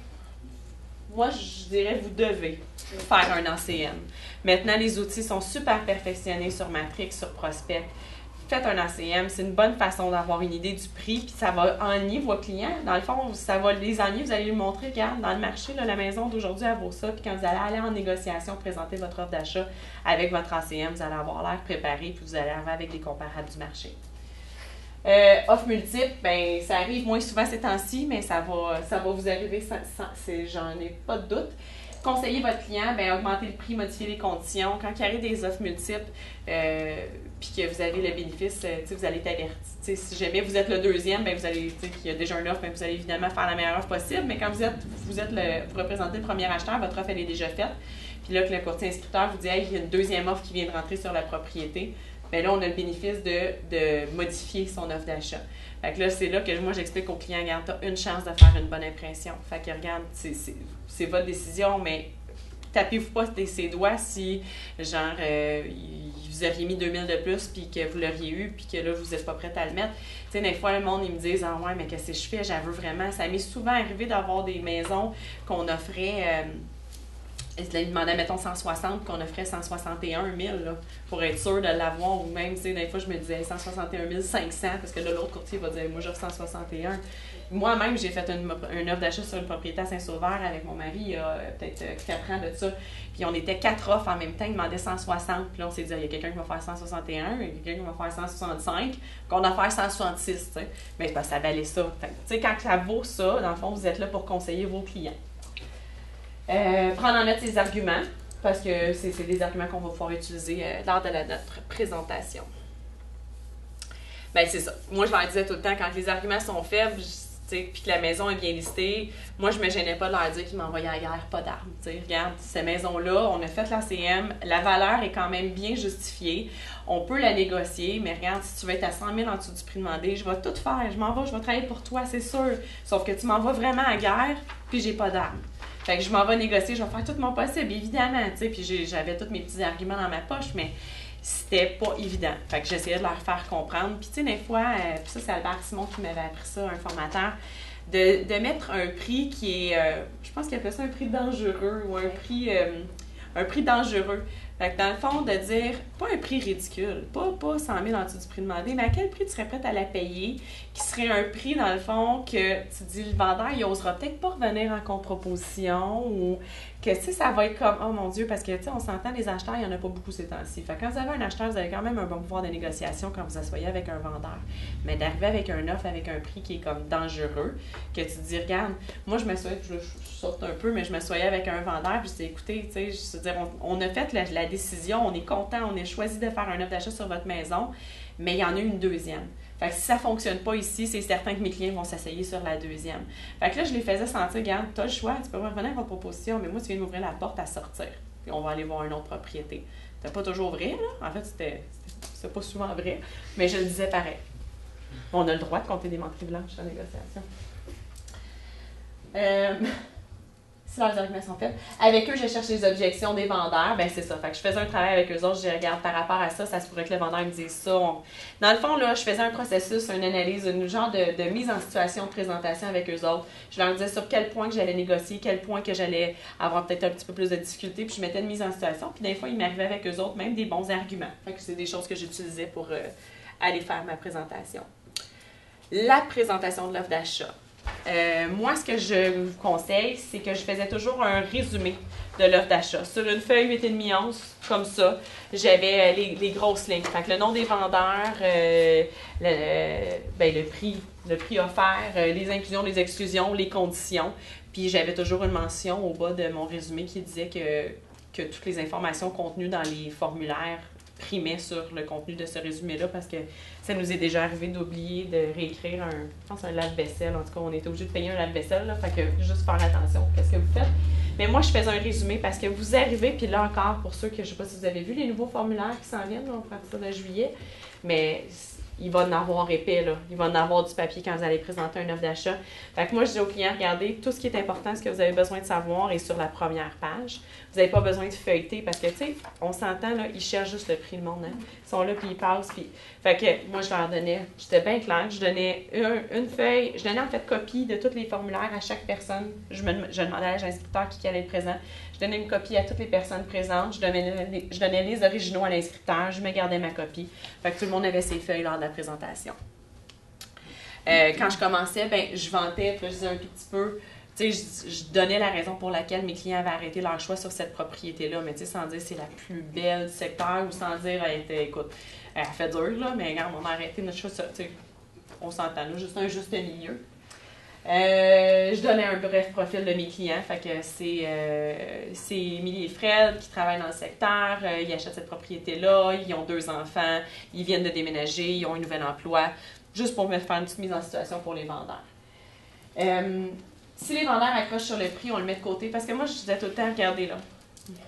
Moi, je dirais, vous devez faire un ACM. Maintenant, les outils sont super perfectionnés sur Matrix, sur Prospect. Faites un ACM, c'est une bonne façon d'avoir une idée du prix, puis ça va ennuyer vos clients. Dans le fond, ça va les ennuyer, vous allez lui montrer, regarde, dans le marché, là, la maison d'aujourd'hui, elle vaut ça, puis quand vous allez aller en négociation, présenter votre offre d'achat avec votre ACM, vous allez avoir l'air préparé, puis vous allez arriver avec des comparables du marché. Offre multiple, ben ça arrive moins souvent ces temps-ci, mais ça va vous arriver, j'en ai pas de doute. Conseiller votre client, ben augmenter le prix, modifier les conditions. Quand il y a des offres multiples, puis que vous avez le bénéfice, vous allez être averti. Si jamais vous êtes le deuxième, ben vous allez, qu'il y a déjà une offre, ben vous allez évidemment faire la meilleure offre possible. Mais quand vous représentez le premier acheteur, votre offre elle est déjà faite. Puis là que le courtier inscripteur vous dit, hey, il y a une deuxième offre qui vient de rentrer sur la propriété. Bien là, on a le bénéfice de modifier son offre d'achat. Fait que là, c'est là que moi, j'explique aux clients, regarde, tu as une chance de faire une bonne impression. Fait que regarde, c'est votre décision, mais tapez-vous pas ses doigts si, genre, vous auriez mis 2000 de plus, puis que vous l'auriez eu, puis que là, vous n'êtes pas prête à le mettre. Tu sais, des fois, le monde, ils me disent, ah ouais, mais qu'est-ce que je fais? J'en veux vraiment. Ça m'est souvent arrivé d'avoir des maisons qu'on offrait... il demandait, mettons, 160, qu'on offrait 161 000, là, pour être sûr de l'avoir, ou même, tu sais, des fois, je me disais 161 500, parce que là, l'autre courtier va dire, moi, j'offre 161. Moi-même, j'ai fait une offre d'achat sur une propriété à Saint-Sauveur avec mon mari, il y a peut-être 4 ans de ça, puis on était 4 offres en même temps, il demandait 160, puis là, on s'est dit, il y a quelqu'un qui va faire 161, il y a quelqu'un qui va faire 165, qu'on va faire 166, tu sais, mais parce que ça valait ça. Tu sais, quand ça vaut ça, dans le fond, vous êtes là pour conseiller vos clients. Prendre en note ses arguments, parce que c'est des arguments qu'on va pouvoir utiliser lors de notre présentation. Bien, c'est ça. Moi, je leur disais tout le temps, quand les arguments sont faibles, puis que la maison est bien listée, moi, je me gênais pas de leur dire qu'ils m'envoyaient à la guerre, pas d'armes. Regarde, cette maison-là, on a fait l'ACM, la valeur est quand même bien justifiée, on peut la négocier, mais regarde, si tu veux être à 100 000 en dessous du prix demandé, je vais tout faire, je vais travailler pour toi, c'est sûr. Sauf que tu m'envoies vraiment à la guerre, puis j'ai pas d'armes. Fait que je m'en vais négocier, je vais faire tout mon possible, évidemment, tu sais, puis j'avais tous mes petits arguments dans ma poche, mais c'était pas évident. Fait que j'essayais de leur faire comprendre. Puis tu sais, des fois, puis ça, c'est Albert Simon qui m'avait appris ça, un formateur, de mettre un prix qui est, je pense qu'il appelait ça un prix dangereux, ou un prix dangereux. Fait que dans le fond, de dire, pas un prix ridicule, pas 100 000 en dessous du prix demandé, mais à quel prix tu serais prête à la payer, qui serait un prix, dans le fond, que tu dis, le vendeur, il osera peut-être pas revenir en contre-proposition, ou que, tu sais, ça va être comme, oh mon Dieu, parce que, tu sais, on s'entend, les acheteurs, il n'y en a pas beaucoup ces temps-ci. Fait que quand vous avez un acheteur, vous avez quand même un bon pouvoir de négociation quand vous asseyez avec un vendeur. Mais d'arriver avec un offre, avec un prix qui est comme dangereux, que tu te dis, regarde, moi, je saute un peu, mais je me soyais avec un vendeur, puis je dis, écoutez, tu sais, je veux dire, on a fait la décision, on est content, on a choisi de faire un offre d'achat sur votre maison, mais il y en a une deuxième. Fait que si ça ne fonctionne pas ici, c'est certain que mes clients vont s'asseyer sur la deuxième. Fait que là, je les faisais sentir, regarde, tu as le choix, tu peux revenir avec votre proposition, mais moi, tu viens de m'ouvrir la porte à sortir. Puis on va aller voir une autre propriété. C'était pas toujours vrai, là. En fait, c'était pas souvent vrai, mais je le disais pareil. On a le droit de compter des menteries blanches en négociation. Si leurs arguments sont faits. Avec eux, je cherche les objections des vendeurs. Ben c'est ça. Fait que je faisais un travail avec eux autres. Je dis, regarde, par rapport à ça, ça se pourrait que le vendeur me dise ça. Dans le fond, là, je faisais un processus, une analyse, une genre de mise en situation, de présentation avec eux autres. Je leur disais sur quel point que j'allais négocier, quel point que j'allais avoir peut-être un petit peu plus de difficultés. Puis je mettais une mise en situation. Puis des fois, ils m'arrivaient avec eux autres même des bons arguments. Fait que c'est des choses que j'utilisais pour aller faire ma présentation. La présentation de l'offre d'achat. Moi, ce que je vous conseille, c'est que je faisais toujours un résumé de l'offre d'achat. Sur une feuille 8,5 onces, comme ça, j'avais les grosses lignes. Fait que le nom des vendeurs, le prix, le prix offert, les inclusions, les exclusions, les conditions. Puis j'avais toujours une mention au bas de mon résumé qui disait que toutes les informations contenues dans les formulaires primaient sur le contenu de ce résumé-là parce que ça nous est déjà arrivé d'oublier de réécrire un lave-vaisselle. En tout cas, on était obligé de payer un lave-vaisselle, là, fait que juste faire attention à ce que vous faites. Mais moi, je faisais un résumé parce que vous arrivez, puis là encore, pour ceux que je ne sais pas si vous avez vu les nouveaux formulaires qui s'en viennent là, à partir de juillet, mais il va en avoir épais, là. Il va en avoir du papier quand vous allez présenter une offre d'achat. Fait que moi, je dis aux clients, regardez, tout ce qui est important, ce que vous avez besoin de savoir est sur la première page. Vous n'avez pas besoin de feuilleter parce que, tu sais, on s'entend, là, ils cherchent juste le prix du monde, hein. Ils sont là, puis ils passent, puis... Fait que moi, je leur donnais, j'étais bien claire, je donnais une feuille, je donnais en fait copie de tous les formulaires à chaque personne. Je demandais à l'inscripteur qui allait être présent. Je donnais une copie à toutes les personnes présentes. Je donnais les originaux à l'inscripteur. Je me gardais ma copie. Fait que tout le monde avait ses feuilles lors de la présentation. Quand je commençais, ben je vantais, puis je disais un tout petit peu, tu sais, je donnais la raison pour laquelle mes clients avaient arrêté leur choix sur cette propriété-là, mais tu sais, sans dire c'est la plus belle du secteur ou sans dire, écoute, elle fait dur, là, mais regarde, on a arrêté notre choix, tu sais, on s'entend, là, juste un juste milieu. Je donnais un bref profil de mes clients, fait que c'est Émilie et Fred qui travaillent dans le secteur, ils achètent cette propriété-là, ils ont 2 enfants, ils viennent de déménager, ils ont un nouvel emploi, juste pour me faire une petite mise en situation pour les vendeurs. Si les vendeurs accrochent sur le prix, on le met de côté, parce que moi je disais tout le temps, regardez là,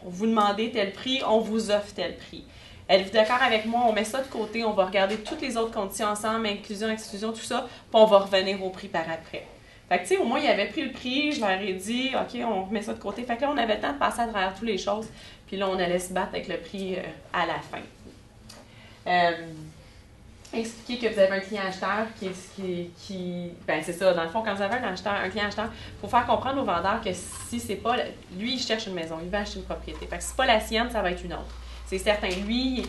vous demandez tel prix, on vous offre tel prix. Êtes-vous d'accord avec moi? On met ça de côté, on va regarder toutes les autres conditions ensemble, inclusion, exclusion, tout ça, puis on va revenir au prix par après. Fait que, tu sais, au moins, ils avaient pris le prix, je leur ai dit, OK, on remet ça de côté. Fait que là, on avait le temps de passer à travers toutes les choses, puis là, on allait se battre avec le prix à la fin. Expliquer que vous avez un client acheteur ben c'est ça, dans le fond, quand vous avez un client acheteur, il faut faire comprendre aux vendeurs que si c'est pas, lui, il cherche une maison, il va acheter une propriété. Fait que si c'est pas la sienne, ça va être une autre. C'est certain. Lui,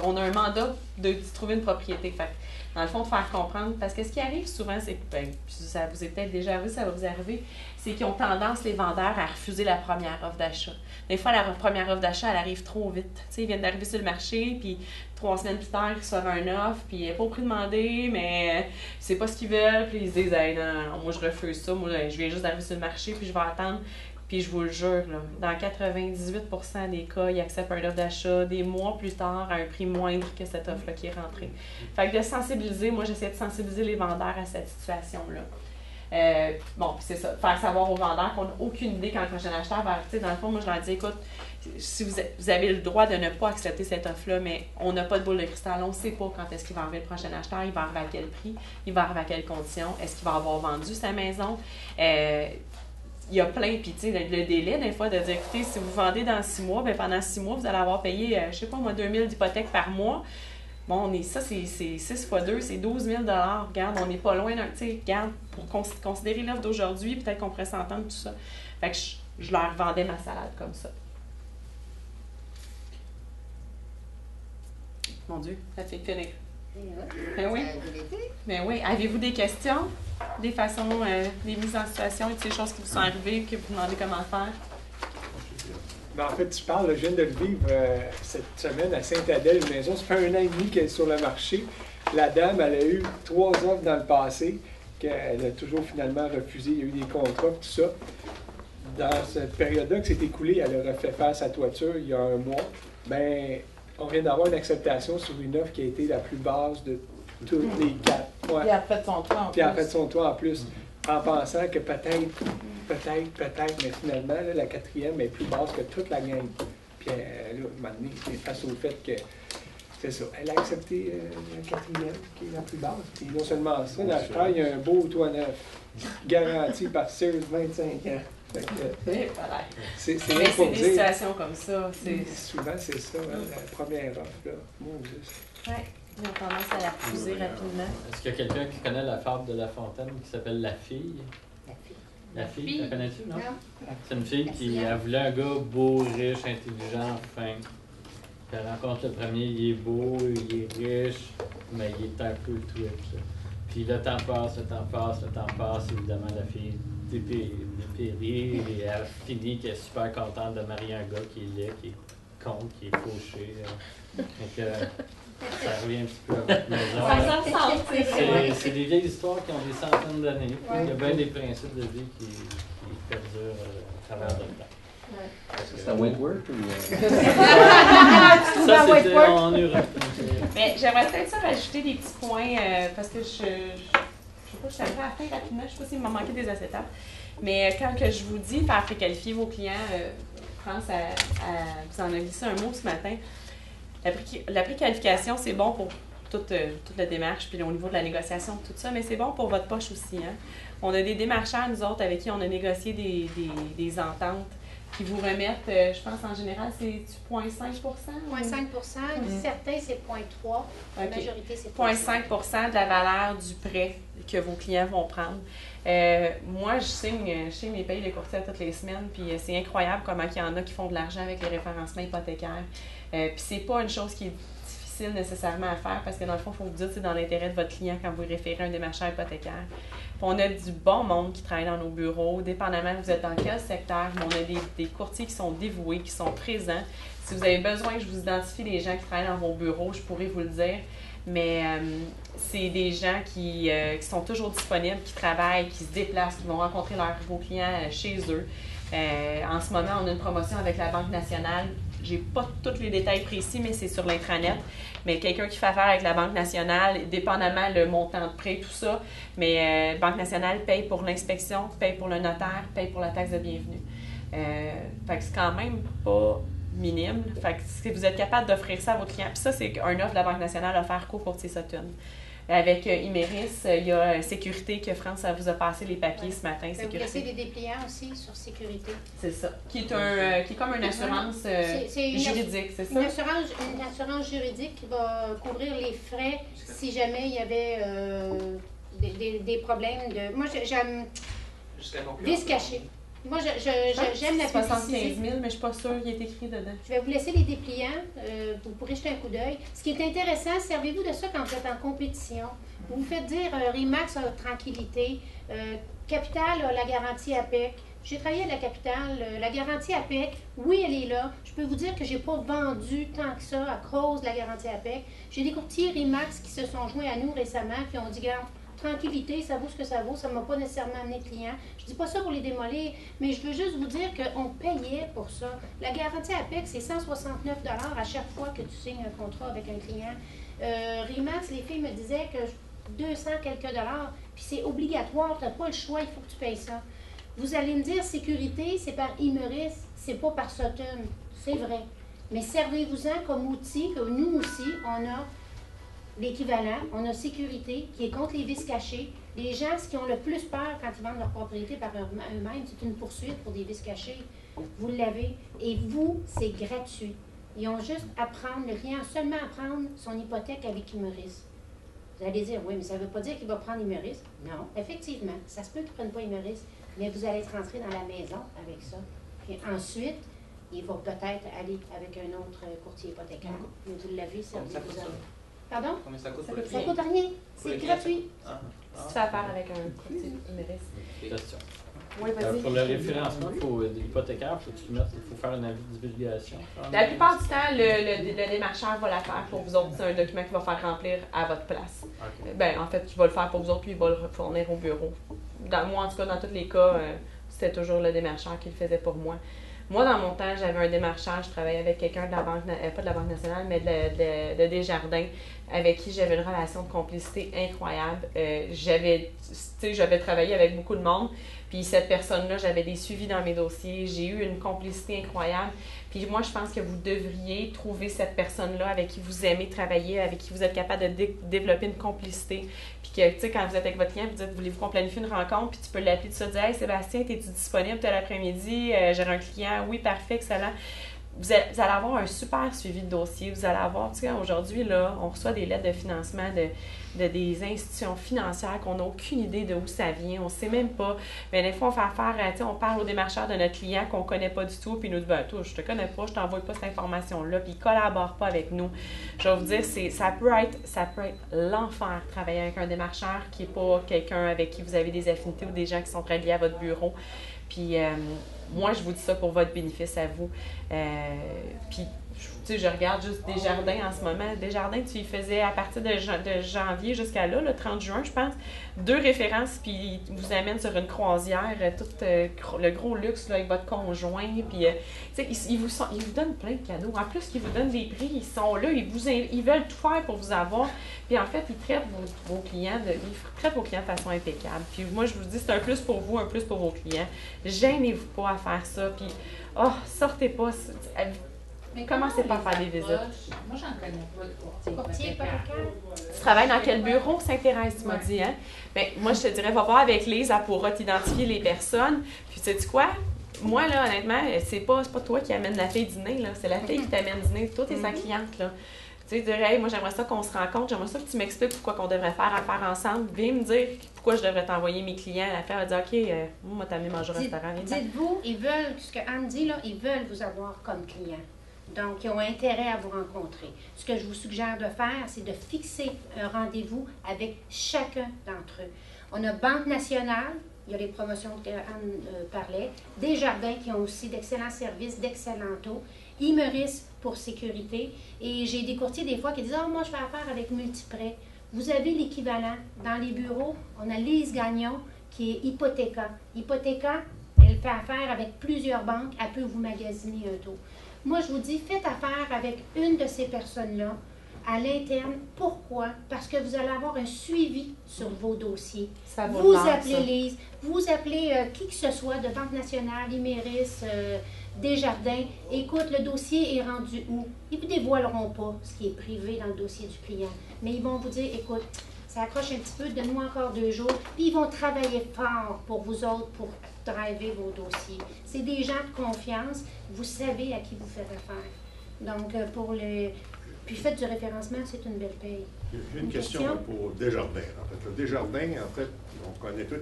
on a un mandat de trouver une propriété. Fait que, dans le fond, de faire comprendre, parce que ce qui arrive souvent, c'est que, ben, ça vous est peut-être déjà arrivé, ça va vous arriver, c'est qu'ils ont tendance, les vendeurs, à refuser la première offre d'achat. Des fois, la première offre d'achat, elle arrive trop vite. Tu sais, ils viennent d'arriver sur le marché, puis 3 semaines plus tard, ils reçoivent un offre, puis il n'est pas au prix demandé, mais c'est pas ce qu'ils veulent, puis ils se disent, hey, non, moi, je refuse ça, moi, je viens juste d'arriver sur le marché, puis je vais attendre. Puis je vous le jure, là, dans 98% des cas, ils acceptent un offre d'achat des mois plus tard à un prix moindre que cette offre-là qui est rentrée. Fait que de sensibiliser, moi j'essaie de sensibiliser les vendeurs à cette situation-là. Bon, puis c'est ça, faire savoir aux vendeurs qu'on n'a aucune idée quand le prochain acheteur va arrêter. Dans le fond, moi je leur dis, écoute, si vous avez le droit de ne pas accepter cette offre-là, mais on n'a pas de boule de cristal, on ne sait pas quand est-ce qu'il va arriver le prochain acheteur, il va arriver à quel prix, il va arriver à quelles conditions, est-ce qu'il va avoir vendu sa maison. Il y a plein, puis tu sais, le délai, des fois, de dire, écoutez, si vous vendez dans 6 mois, bien pendant 6 mois, vous allez avoir payé, je sais pas moi, 2 000 d'hypothèque par mois. Bon, ça, c'est 6 x 2, c'est 12 000 $. Regarde, on n'est pas loin d'un, tu sais, regarde, pour considérer l'offre d'aujourd'hui, peut-être qu'on pourrait s'entendre, tout ça. Fait que je leur vendais ma salade comme ça. Mon Dieu, ça fait finir. Ben oui. Ben oui. Avez-vous des questions? Des façons, des mises en situation et des choses qui vous sont arrivées que vous demandez comment faire? Ben en fait, tu parles, je viens de le vivre cette semaine à Sainte-Adèle, une maison. Ça fait 1 an et demi qu'elle est sur le marché. La dame, elle a eu 3 offres dans le passé qu'elle a toujours finalement refusé. Il y a eu des contrats, tout ça. Dans cette période-là que s'est écoulée, elle a refait faire sa toiture il y a 1 mois. Ben, on vient d'avoir une acceptation sur une offre qui a été la plus basse de toutes les 4. Ouais. Puis elle a fait son toit en plus. Puis elle a fait son toit en plus, en pensant que peut-être, mais finalement, là, la 4e est plus basse que toute la gang. Puis là, à un moment donné, c'est face au fait que, c'est ça, elle a accepté la 4e, qui est la plus basse. Puis non seulement ça, l'acheteur, il y a un beau toit neuf, garanti par Sears 25 ans. C'est des situations comme ça. Souvent, c'est ça, hein, la première offre, là. Mon Dieu. Oui, ils ont tendance à la refuser rapidement. Est-ce qu'il y a quelqu'un qui connaît la fable de La Fontaine qui s'appelle La Fille? La fille, la connais-tu, non? C'est une fille qui a voulu un gars beau, riche, intelligent, fin. Puis elle rencontre le premier, il est beau, il est riche, mais il est un peu tweet. Puis le temps passe, évidemment, la fille dépérit, et elle finit qu'elle est super contente de marier un gars qui est laid, qui est con, qui est fauché. Ça revient un petit peu à votre maison. C'est des vieilles histoires qui ont des centaines d'années. Il y a bien des principes de vie qui perdurent à travers le temps. Est-ce que c'est un Wentworth ou... Ça, c'était en Europe. Mais j'aimerais peut-être ça rajouter des petits points, parce que je sais pas, je suis arrivée à la fin rapidement, je sais pas s'il m'a manqué des acétates. Mais quand que je vous dis faire préqualifier vos clients, France vous en a glissé un mot ce matin. La préqualification, c'est bon pour toute la démarche, puis au niveau de la négociation, tout ça, mais c'est bon pour votre poche aussi. Hein? On a des démarcheurs, nous autres, avec qui on a négocié des ententes qui vous remettent, je pense en général, c'est 0,5 0,5 certains, c'est 0,3 La majorité, c'est 0,5 de la valeur du prêt que vos clients vont prendre. Moi, je signe mes payes de courtier toutes les semaines, puis c'est incroyable comment il y en a qui font de l'argent avec les référencements hypothécaires. Puis c'est pas une chose qui est difficile nécessairement à faire, parce que dans le fond, il faut vous dire que c'est dans l'intérêt de votre client quand vous référez un démarcheur hypothécaire. Puis on a du bon monde qui travaille dans nos bureaux, dépendamment vous êtes dans quel secteur, mais on a des courtiers qui sont dévoués, qui sont présents. Si vous avez besoin que je vous identifie les gens qui travaillent dans vos bureaux, je pourrais vous le dire. Mais c'est des gens qui sont toujours disponibles, qui travaillent, qui se déplacent, qui vont rencontrer vos clients chez eux. En ce moment, on a une promotion avec la Banque nationale. Je n'ai pas tous les détails précis, mais c'est sur l'intranet. Mais quelqu'un qui fait affaire avec la Banque nationale, dépendamment le montant de prêt, tout ça, mais Banque nationale paye pour l'inspection, paye pour le notaire, paye pour la taxe de bienvenue. Fait que c'est quand même pas minime. Fait que si vous êtes capable d'offrir ça à vos clients, puis ça, c'est un offre de la Banque nationale offert qu'au courtier Sutton. Avec Imeris, il y a Sécurité que France vous a passé les papiers ce matin. Vous laissez des dépliants aussi sur Sécurité. C'est ça. Qui est comme une assurance juridique, c'est ça? Une assurance juridique qui va couvrir les frais si jamais il y avait des problèmes de... Moi, j'aime... Vice caché. Moi, j'aime la publicité. 75 000, mais je ne suis pas sûre qu'il est écrit dedans. Je vais vous laisser les dépliants. Vous pourrez jeter un coup d'œil. Ce qui est intéressant, servez-vous de ça quand vous êtes en compétition. Vous vous faites dire Remax a tranquillité, Capital a la garantie APEC. J'ai travaillé à la Capitale. La garantie APEC, oui, elle est là. Je peux vous dire que je n'ai pas vendu tant que ça à cause de la garantie APEC. J'ai des courtiers Remax qui se sont joints à nous récemment qui ont dit, regarde, tranquillité, ça vaut ce que ça vaut, ça ne m'a pas nécessairement amené de clients. Je ne dis pas ça pour les démolir, mais je veux juste vous dire qu'on payait pour ça. La garantie APEC, c'est 169 $ à chaque fois que tu signes un contrat avec un client. Remax, les filles me disaient que 200 quelques dollars, puis c'est obligatoire, tu n'as pas le choix, il faut que tu payes ça. Vous allez me dire, sécurité, c'est par Imeris, c'est pas par Sutton, c'est vrai. Mais servez-vous-en comme outil, que nous aussi, on a l'équivalent, on a sécurité qui est contre les vices cachés. Les gens, ce qui ont le plus peur quand ils vendent leur propriété par eux-mêmes, c'est une poursuite pour des vices cachés. Vous l'avez. Et vous, c'est gratuit. Ils ont juste à prendre, le client a seulement à prendre son hypothèque avec Imeris. Vous allez dire, oui, mais ça ne veut pas dire qu'il va prendre Imeris. Non, effectivement, ça se peut qu'il ne prenne pas Imeris, mais vous allez être rentré dans la maison avec ça. Puis ensuite, il va peut-être aller avec un autre courtier hypothécaire. Mais vous l'avez, ça vous avez. Pardon? Combien ça coûte? Ça coûte rien. C'est gratuit. Si tu fais affaire avec un courtier Imeris. Question. Oui, vas-y. Pour le référencement, l'hypothécaire, il faut faire un avis de divulgation. La plupart du temps, le démarcheur va la faire pour vous autres. C'est un document qu'il va faire remplir à votre place. Okay. Ben, en fait, il va le faire pour vous autres, puis il va le fournir au bureau. Moi, en tout cas, dans tous les cas, c'était toujours le démarcheur qui le faisait pour moi. Moi, dans mon temps, j'avais un démarcheur, je travaillais avec quelqu'un de la Banque, pas de la Banque nationale, mais de Desjardins, avec qui j'avais une relation de complicité incroyable. J'avais travaillé avec beaucoup de monde, puis cette personne-là, j'avais des suivis dans mes dossiers, j'ai eu une complicité incroyable. Puis moi, je pense que vous devriez trouver cette personne-là avec qui vous aimez travailler, avec qui vous êtes capable de développer une complicité. Puis que, tu sais, quand vous êtes avec votre client, vous dites, voulez-vous qu'on planifie une rencontre, puis tu peux l'appeler, tu te dis, hey Sébastien, es-tu disponible tel après-midi? J'ai un client, oui, parfait, excellent. Vous allez avoir un super suivi de dossier. Vous allez avoir, tu sais, aujourd'hui, là, on reçoit des lettres de financement de des institutions financières qu'on n'a aucune idée de où ça vient. On ne sait même pas. Mais des fois, on fait affaire, tu sais, on parle aux démarcheurs de notre client qu'on ne connaît pas du tout, puis il nous dit, ben, toi, je te connais pas, je t'envoie pas cette information-là, puis il ne collabore pas avec nous. Je vais vous dire, ça peut être l'enfer de travailler avec un démarcheur qui n'est pas quelqu'un avec qui vous avez des affinités ou des gens qui sont très liés à votre bureau. Puis, moi, je vous dis ça pour votre bénéfice à vous. Puis, je regarde juste Desjardins en ce moment. Desjardins, tu y faisais à partir de janvier jusqu'à là, le 30 juin, je pense, 2 références, puis ils vous amènent sur une croisière, tout le gros luxe là, avec votre conjoint, puis ils vous donnent plein de cadeaux. En plus, ils vous donnent des prix, ils sont là, ils veulent tout faire pour vous avoir. Puis en fait, ils traitent vos clients de façon impeccable. Puis moi, je vous dis, c'est un plus pour vous, un plus pour vos clients. Gênez-vous pas à faire ça, puis sortez pas. Mais commencez pas à faire des visites. Moi, j'en connais pas de courtier hypothécaire. Tu travailles dans quel bureau, Sainte-Thérèse, tu m'as dit, hein? Bien, moi, je te dirais, va voir avec Lise, elle pourra t'identifier les personnes. Puis, sais-tu quoi? Moi, là, honnêtement, c'est pas toi qui amène la fille dîner, là. C'est la fille qui t'amène dîner. Toi, t'es sa cliente, là. Tu sais, dire, hey, moi, j'aimerais ça qu'on se rencontre. J'aimerais ça que tu m'expliques pourquoi qu'on devrait faire affaire ensemble. Viens me dire pourquoi je devrais t'envoyer mes clients. La fille va dire, OK, moi, t'amener manger au restaurant. Dites-vous, ils veulent, ce que Anne dit, là, ils veulent vous avoir comme client. Donc, ils ont intérêt à vous rencontrer. Ce que je vous suggère de faire, c'est de fixer un rendez-vous avec chacun d'entre eux. On a Banque Nationale, il y a les promotions que Anne parlait, Desjardins qui ont aussi d'excellents services, d'excellents taux, Imeris pour sécurité, et j'ai des courtiers des fois qui disent « Ah, moi, je fais affaire avec Multiprêt ». Vous avez l'équivalent. Dans les bureaux, on a Lise Gagnon qui est Hypothéca. Hypothéca, elle fait affaire avec plusieurs banques, elle peut vous magasiner un taux. Moi, je vous dis, faites affaire avec une de ces personnes-là à l'interne. Pourquoi? Parce que vous allez avoir un suivi sur vos dossiers. Vous appelez Lise, vous appelez qui que ce soit de Banque Nationale, Imeris, Desjardins. Écoute, le dossier est rendu où? Ils ne vous dévoileront pas ce qui est privé dans le dossier du client. Mais ils vont vous dire, écoute, ça accroche un petit peu, donne-moi encore 2 jours. Puis ils vont travailler fort pour vous autres, pour driver vos dossiers. C'est des gens de confiance. Vous savez à qui vous faites affaire. Donc, puis faites du référencement, c'est une belle paye. J'ai une question pour Desjardins. En fait, le Desjardins, en fait, on connaît tout.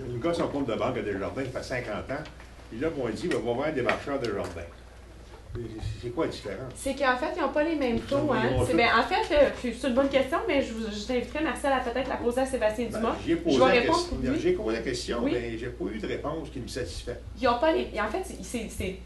Une gars, son compte de banque à Desjardins, il fait 50 ans. Puis là, on dit, il va voir un démarcheur Desjardins. C'est quoi la différence? C'est qu'en fait, ils n'ont pas les mêmes taux. Hein? En fait, c'est une bonne question, mais je t'inviterais, Marcel, à peut-être la poser à Sébastien Dumas. J'ai posé la question, oui. Mais j'ai pas eu de réponse qui me satisfait. Ils n'ont pas les. En fait,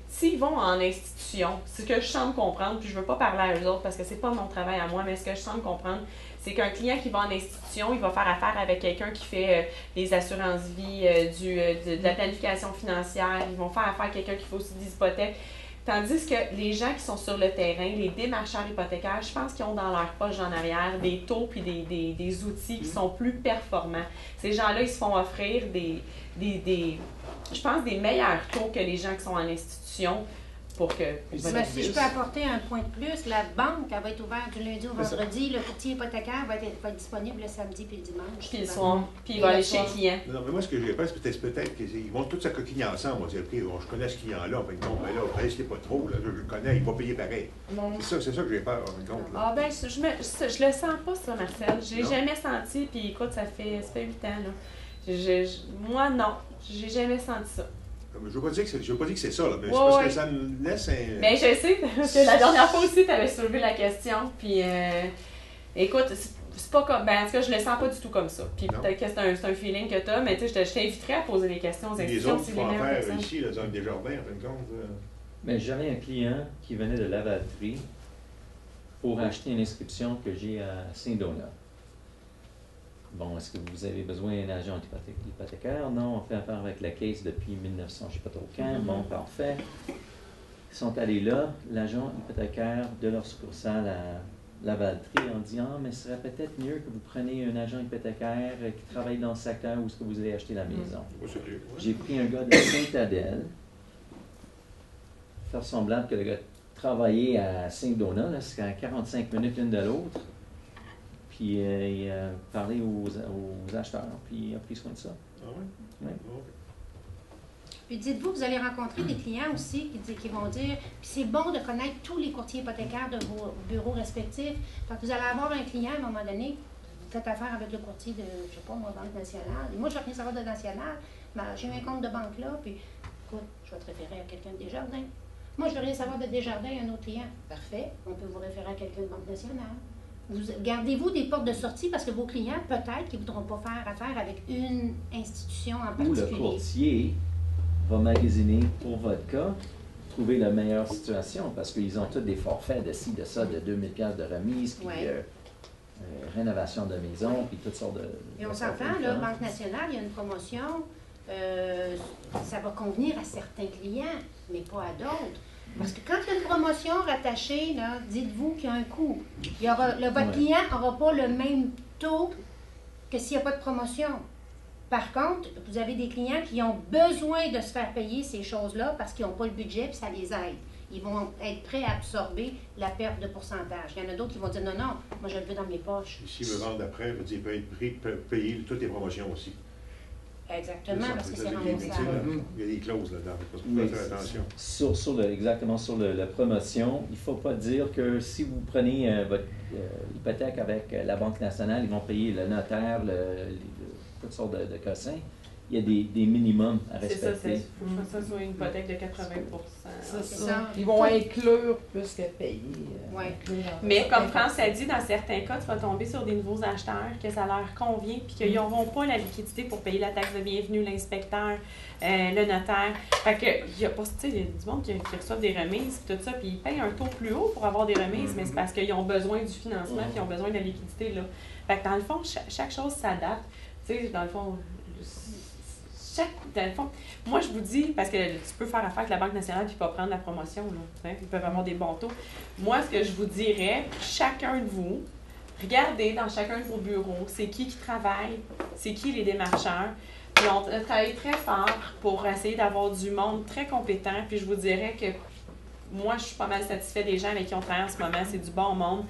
s'ils vont en institution, ce que je semble comprendre, puis je ne veux pas parler à eux autres parce que c'est pas mon travail à moi, mais ce que je semble comprendre, c'est qu'un client qui va en institution, il va faire affaire avec quelqu'un qui fait des assurances-vie, de la planification financière, ils vont faire affaire avec quelqu'un qui fait aussi des hypothèques. Tandis que les gens qui sont sur le terrain, les démarcheurs hypothécaires, je pense qu'ils ont dans leur poche en arrière des taux puis des outils qui sont plus performants. Ces gens-là, ils se font offrir je pense, des meilleurs taux que les gens qui sont en institution pour que... Si je peux apporter un point de plus, la banque, elle va être ouverte du lundi au vendredi. Le courtier hypothécaire va être disponible le samedi puis le dimanche. Puis le soir. Puis il va aller chez le client. Non, mais moi, ce que j'ai peur, c'est peut-être qu'ils vont tous s'acoquiner ensemble. On va dire, OK, je connais ce client-là. En fin de compte, mais là, c'est pas trop. Là, je le connais, il va payer pareil. C'est ça que j'ai peur, en fin de compte. Là. Ah, ben, je le sens pas, ça, Marcel. J'ai jamais senti. Puis écoute, ça fait 8 ans, là. Moi, non. J'ai jamais senti ça. Je ne veux pas dire que c'est ça, là, mais c'est parce que ça me laisse un... Mais je sais, parce que la dernière fois aussi, tu avais soulevé la question, puis écoute, c'est pas comme... Ben, en tout cas, je le sens pas du tout comme ça. Puis peut-être que c'est un feeling que tu as, mais tu sais, je t'inviterais à poser des questions aux institutions. Les autres font affaire ici, la zone Desjardins, en fin de compte. Mais j'avais un client qui venait de Lavaltrie pour acheter une inscription que j'ai à Saint-Donat. Bon, est-ce que vous avez besoin d'un agent hypothécaire? Non, on fait affaire avec la Caisse depuis 1900, je ne sais pas trop quand. Bon, parfait. Ils sont allés là, l'agent hypothécaire de leur succursale à Lavaltrie en disant « Ah, mais ce serait peut-être mieux que vous preniez un agent hypothécaire qui travaille dans le secteur où est-ce que vous allez acheter la maison. » J'ai pris un gars de Sainte-Adèle, faire semblant que le gars travaillait à Saint-Donat, c'est à 45 minutes l'une de l'autre. Puis il a parlé aux acheteurs, puis il a pris soin de ça. Ah oui? Oui. Puis dites-vous, vous allez rencontrer des clients aussi qui vont dire, puis c'est bon de connaître tous les courtiers hypothécaires de vos bureaux respectifs. Fait que vous allez avoir un client à un moment donné, vous faites affaire avec le courtier de, je sais pas moi, Banque Nationale. Et moi, je ne veux rien savoir de Nationale, mais j'ai un compte de banque là, puis écoute, je vais te référer à quelqu'un de Desjardins. Moi, je ne veux rien savoir de Desjardins, un autre client. Parfait, on peut vous référer à quelqu'un de Banque Nationale. Gardez-vous des portes de sortie parce que vos clients, peut-être qu'ils ne voudront pas faire affaire avec une institution en particulier. Ou le courtier va magasiner pour votre cas trouver la meilleure situation parce qu'ils ont tous des forfaits de ci, de ça, de 2000 $ de remise, puis rénovation de maison, puis toutes sortes de... Et on s'entend, là, Banque nationale, il y a une promotion, ça va convenir à certains clients, mais pas à d'autres. Parce que quand il y a une promotion rattachée, là, dites-vous qu'il y a un coût. Votre client n'aura pas le même taux que s'il n'y a pas de promotion. Par contre, vous avez des clients qui ont besoin de se faire payer ces choses-là parce qu'ils n'ont pas le budget et ça les aide. Ils vont être prêts à absorber la perte de pourcentage. Il y en a d'autres qui vont dire non, non, moi je le veux dans mes poches. S'ils veulent vendre après, il peut être pris, payer toutes les promotions aussi. Exactement, parce que c'est remboursable. Il y a des clauses là-dedans, il faut faire attention. Exactement, sur la promotion, il ne faut pas dire que si vous prenez votre hypothèque avec la Banque nationale, ils vont payer le notaire, toutes sortes de cossins. Il y a des minimums à respecter. C'est ça, il faut que ça soit une hypothèque de 80%. C'est ça. Ils vont inclure plus que payer. Mais comme France a dit, dans certains cas, tu vas tomber sur des nouveaux acheteurs que ça leur convient puis qu'ils n'auront pas la liquidité pour payer la taxe de bienvenue, l'inspecteur, le notaire. Fait que, il y a pas, tu sais, il y a du monde qui reçoivent des remises puis tout ça, puis ils payent un taux plus haut pour avoir des remises, mais c'est parce qu'ils ont besoin du financement puis ils ont besoin de la liquidité, là. Fait que dans le fond, chaque chose s'adapte. Tu sais, dans le fond... Dans le fond, moi, je vous dis, parce que tu peux faire affaire avec la Banque nationale et pas prendre la promotion, là, ils peuvent avoir des bons taux. Moi, ce que je vous dirais, chacun de vous, regardez dans chacun de vos bureaux, c'est qui travaille, c'est qui les démarcheurs. Puis on a travaillé très fort pour essayer d'avoir du monde très compétent. Puis je vous dirais que moi, je suis pas mal satisfaite des gens avec qui on travaille en ce moment. C'est du bon monde.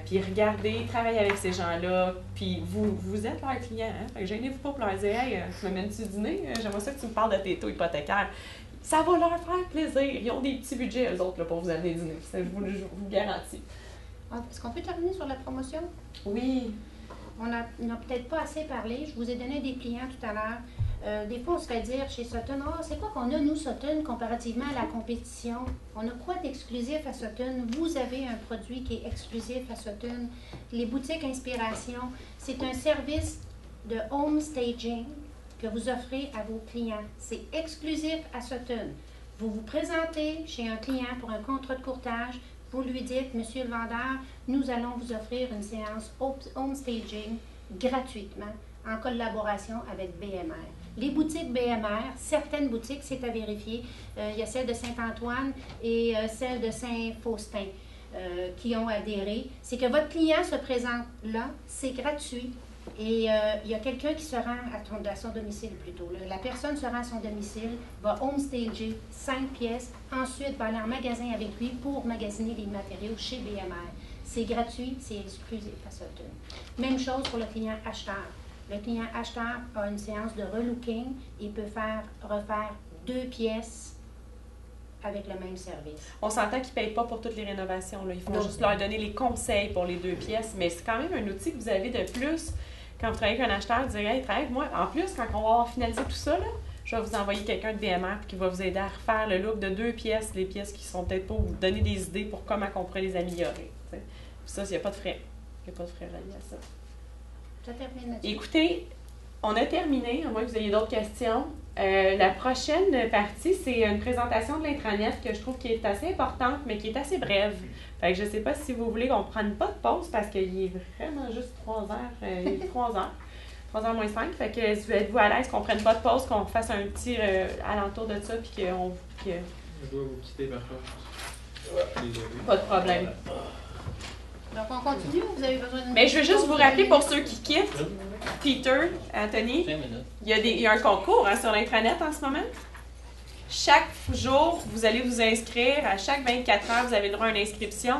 Puis regardez, travaillez avec ces gens-là, puis vous êtes leurs clients. Hein? Fait que gênez-vous pas pour leur dire « Hey, tu me mènes-tu dîner? J'aimerais ça que tu me parles de tes taux hypothécaires. » Ça va leur faire plaisir. Ils ont des petits budgets, eux autres, là, pour vous amener dîner. Ça, je vous le garantis. Est-ce qu'on peut terminer sur la promotion? Oui. On n'a peut-être pas assez parlé. Je vous ai donné des clients tout à l'heure. Des fois, on se fait dire chez Sutton, « Ah, c'est quoi qu'on a, nous, Sutton, comparativement à la compétition? On a quoi d'exclusif à Sutton? Vous avez un produit qui est exclusif à Sutton. Les boutiques Inspiration, c'est un service de home staging que vous offrez à vos clients. C'est exclusif à Sutton. Vous vous présentez chez un client pour un contrat de courtage. Vous lui dites, « Monsieur le vendeur, nous allons vous offrir une séance home staging gratuitement en collaboration avec BMR. » Les boutiques BMR, certaines boutiques, c'est à vérifier. Il y a celle de Saint-Antoine et celle de Saint-Faustin qui ont adhéré. C'est que votre client se présente là, c'est gratuit. Et il y a quelqu'un qui se rend à son domicile plutôt. La personne se rend à son domicile, va homestager 5 pièces, ensuite va aller en magasin avec lui pour magasiner les matériaux chez BMR. C'est gratuit, c'est exclusif à Sutton. Même chose pour le client acheteur. Le client acheteur a une séance de relooking. Il peut refaire 2 pièces avec le même service. On s'entend qu'ils ne payent pas pour toutes les rénovations. Là. Il faut juste leur donner les conseils pour les 2 pièces. Mais c'est quand même un outil que vous avez de plus. Quand vous travaillez avec un acheteur, vous direz, hey, travaille avec moi. En plus, quand on va avoir finalisé tout ça, là, je vais vous envoyer quelqu'un de BMR qui va vous aider à refaire le look de 2 pièces, les pièces qui sont peut-être pas, vous donner des idées pour comment on pourrait les améliorer. T'sais. Ça, il n'y a pas de frais. Il n'y a pas de frais reliés à ça. Écoutez, on a terminé, à moins que vous ayez d'autres questions. La prochaine partie, c'est une présentation de l'intranet que je trouve qui est assez importante, mais qui est assez brève. Fait que je ne sais pas si vous voulez qu'on ne prenne pas de pause parce qu'il est vraiment juste 3 heures. Il est 3 heures. 3 heures moins 5. Fait que êtes-vous à l'aise qu'on ne prenne pas de pause, qu'on fasse un petit alentour de ça, puis qu'on... Je dois vous quitter par contre. Pas de problème. Donc, on continue ou vous avez besoin de... Mais je veux juste vous rappeler pour ceux qui quittent, Peter, Anthony, il y a un concours sur l'intranet en ce moment. Chaque jour, vous allez vous inscrire. À chaque 24 heures, vous avez le droit à une inscription.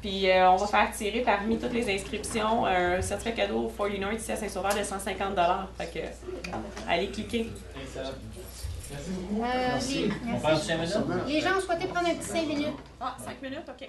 Puis, on va faire tirer parmi toutes les inscriptions un certificat cadeau au 40 North ici à Saint-Sauveur de 150 $. Fait que, allez cliquer. Merci beaucoup. On prend 5 minutes? Les gens ont souhaité prendre un petit 5 minutes. Ah, 5 minutes? OK.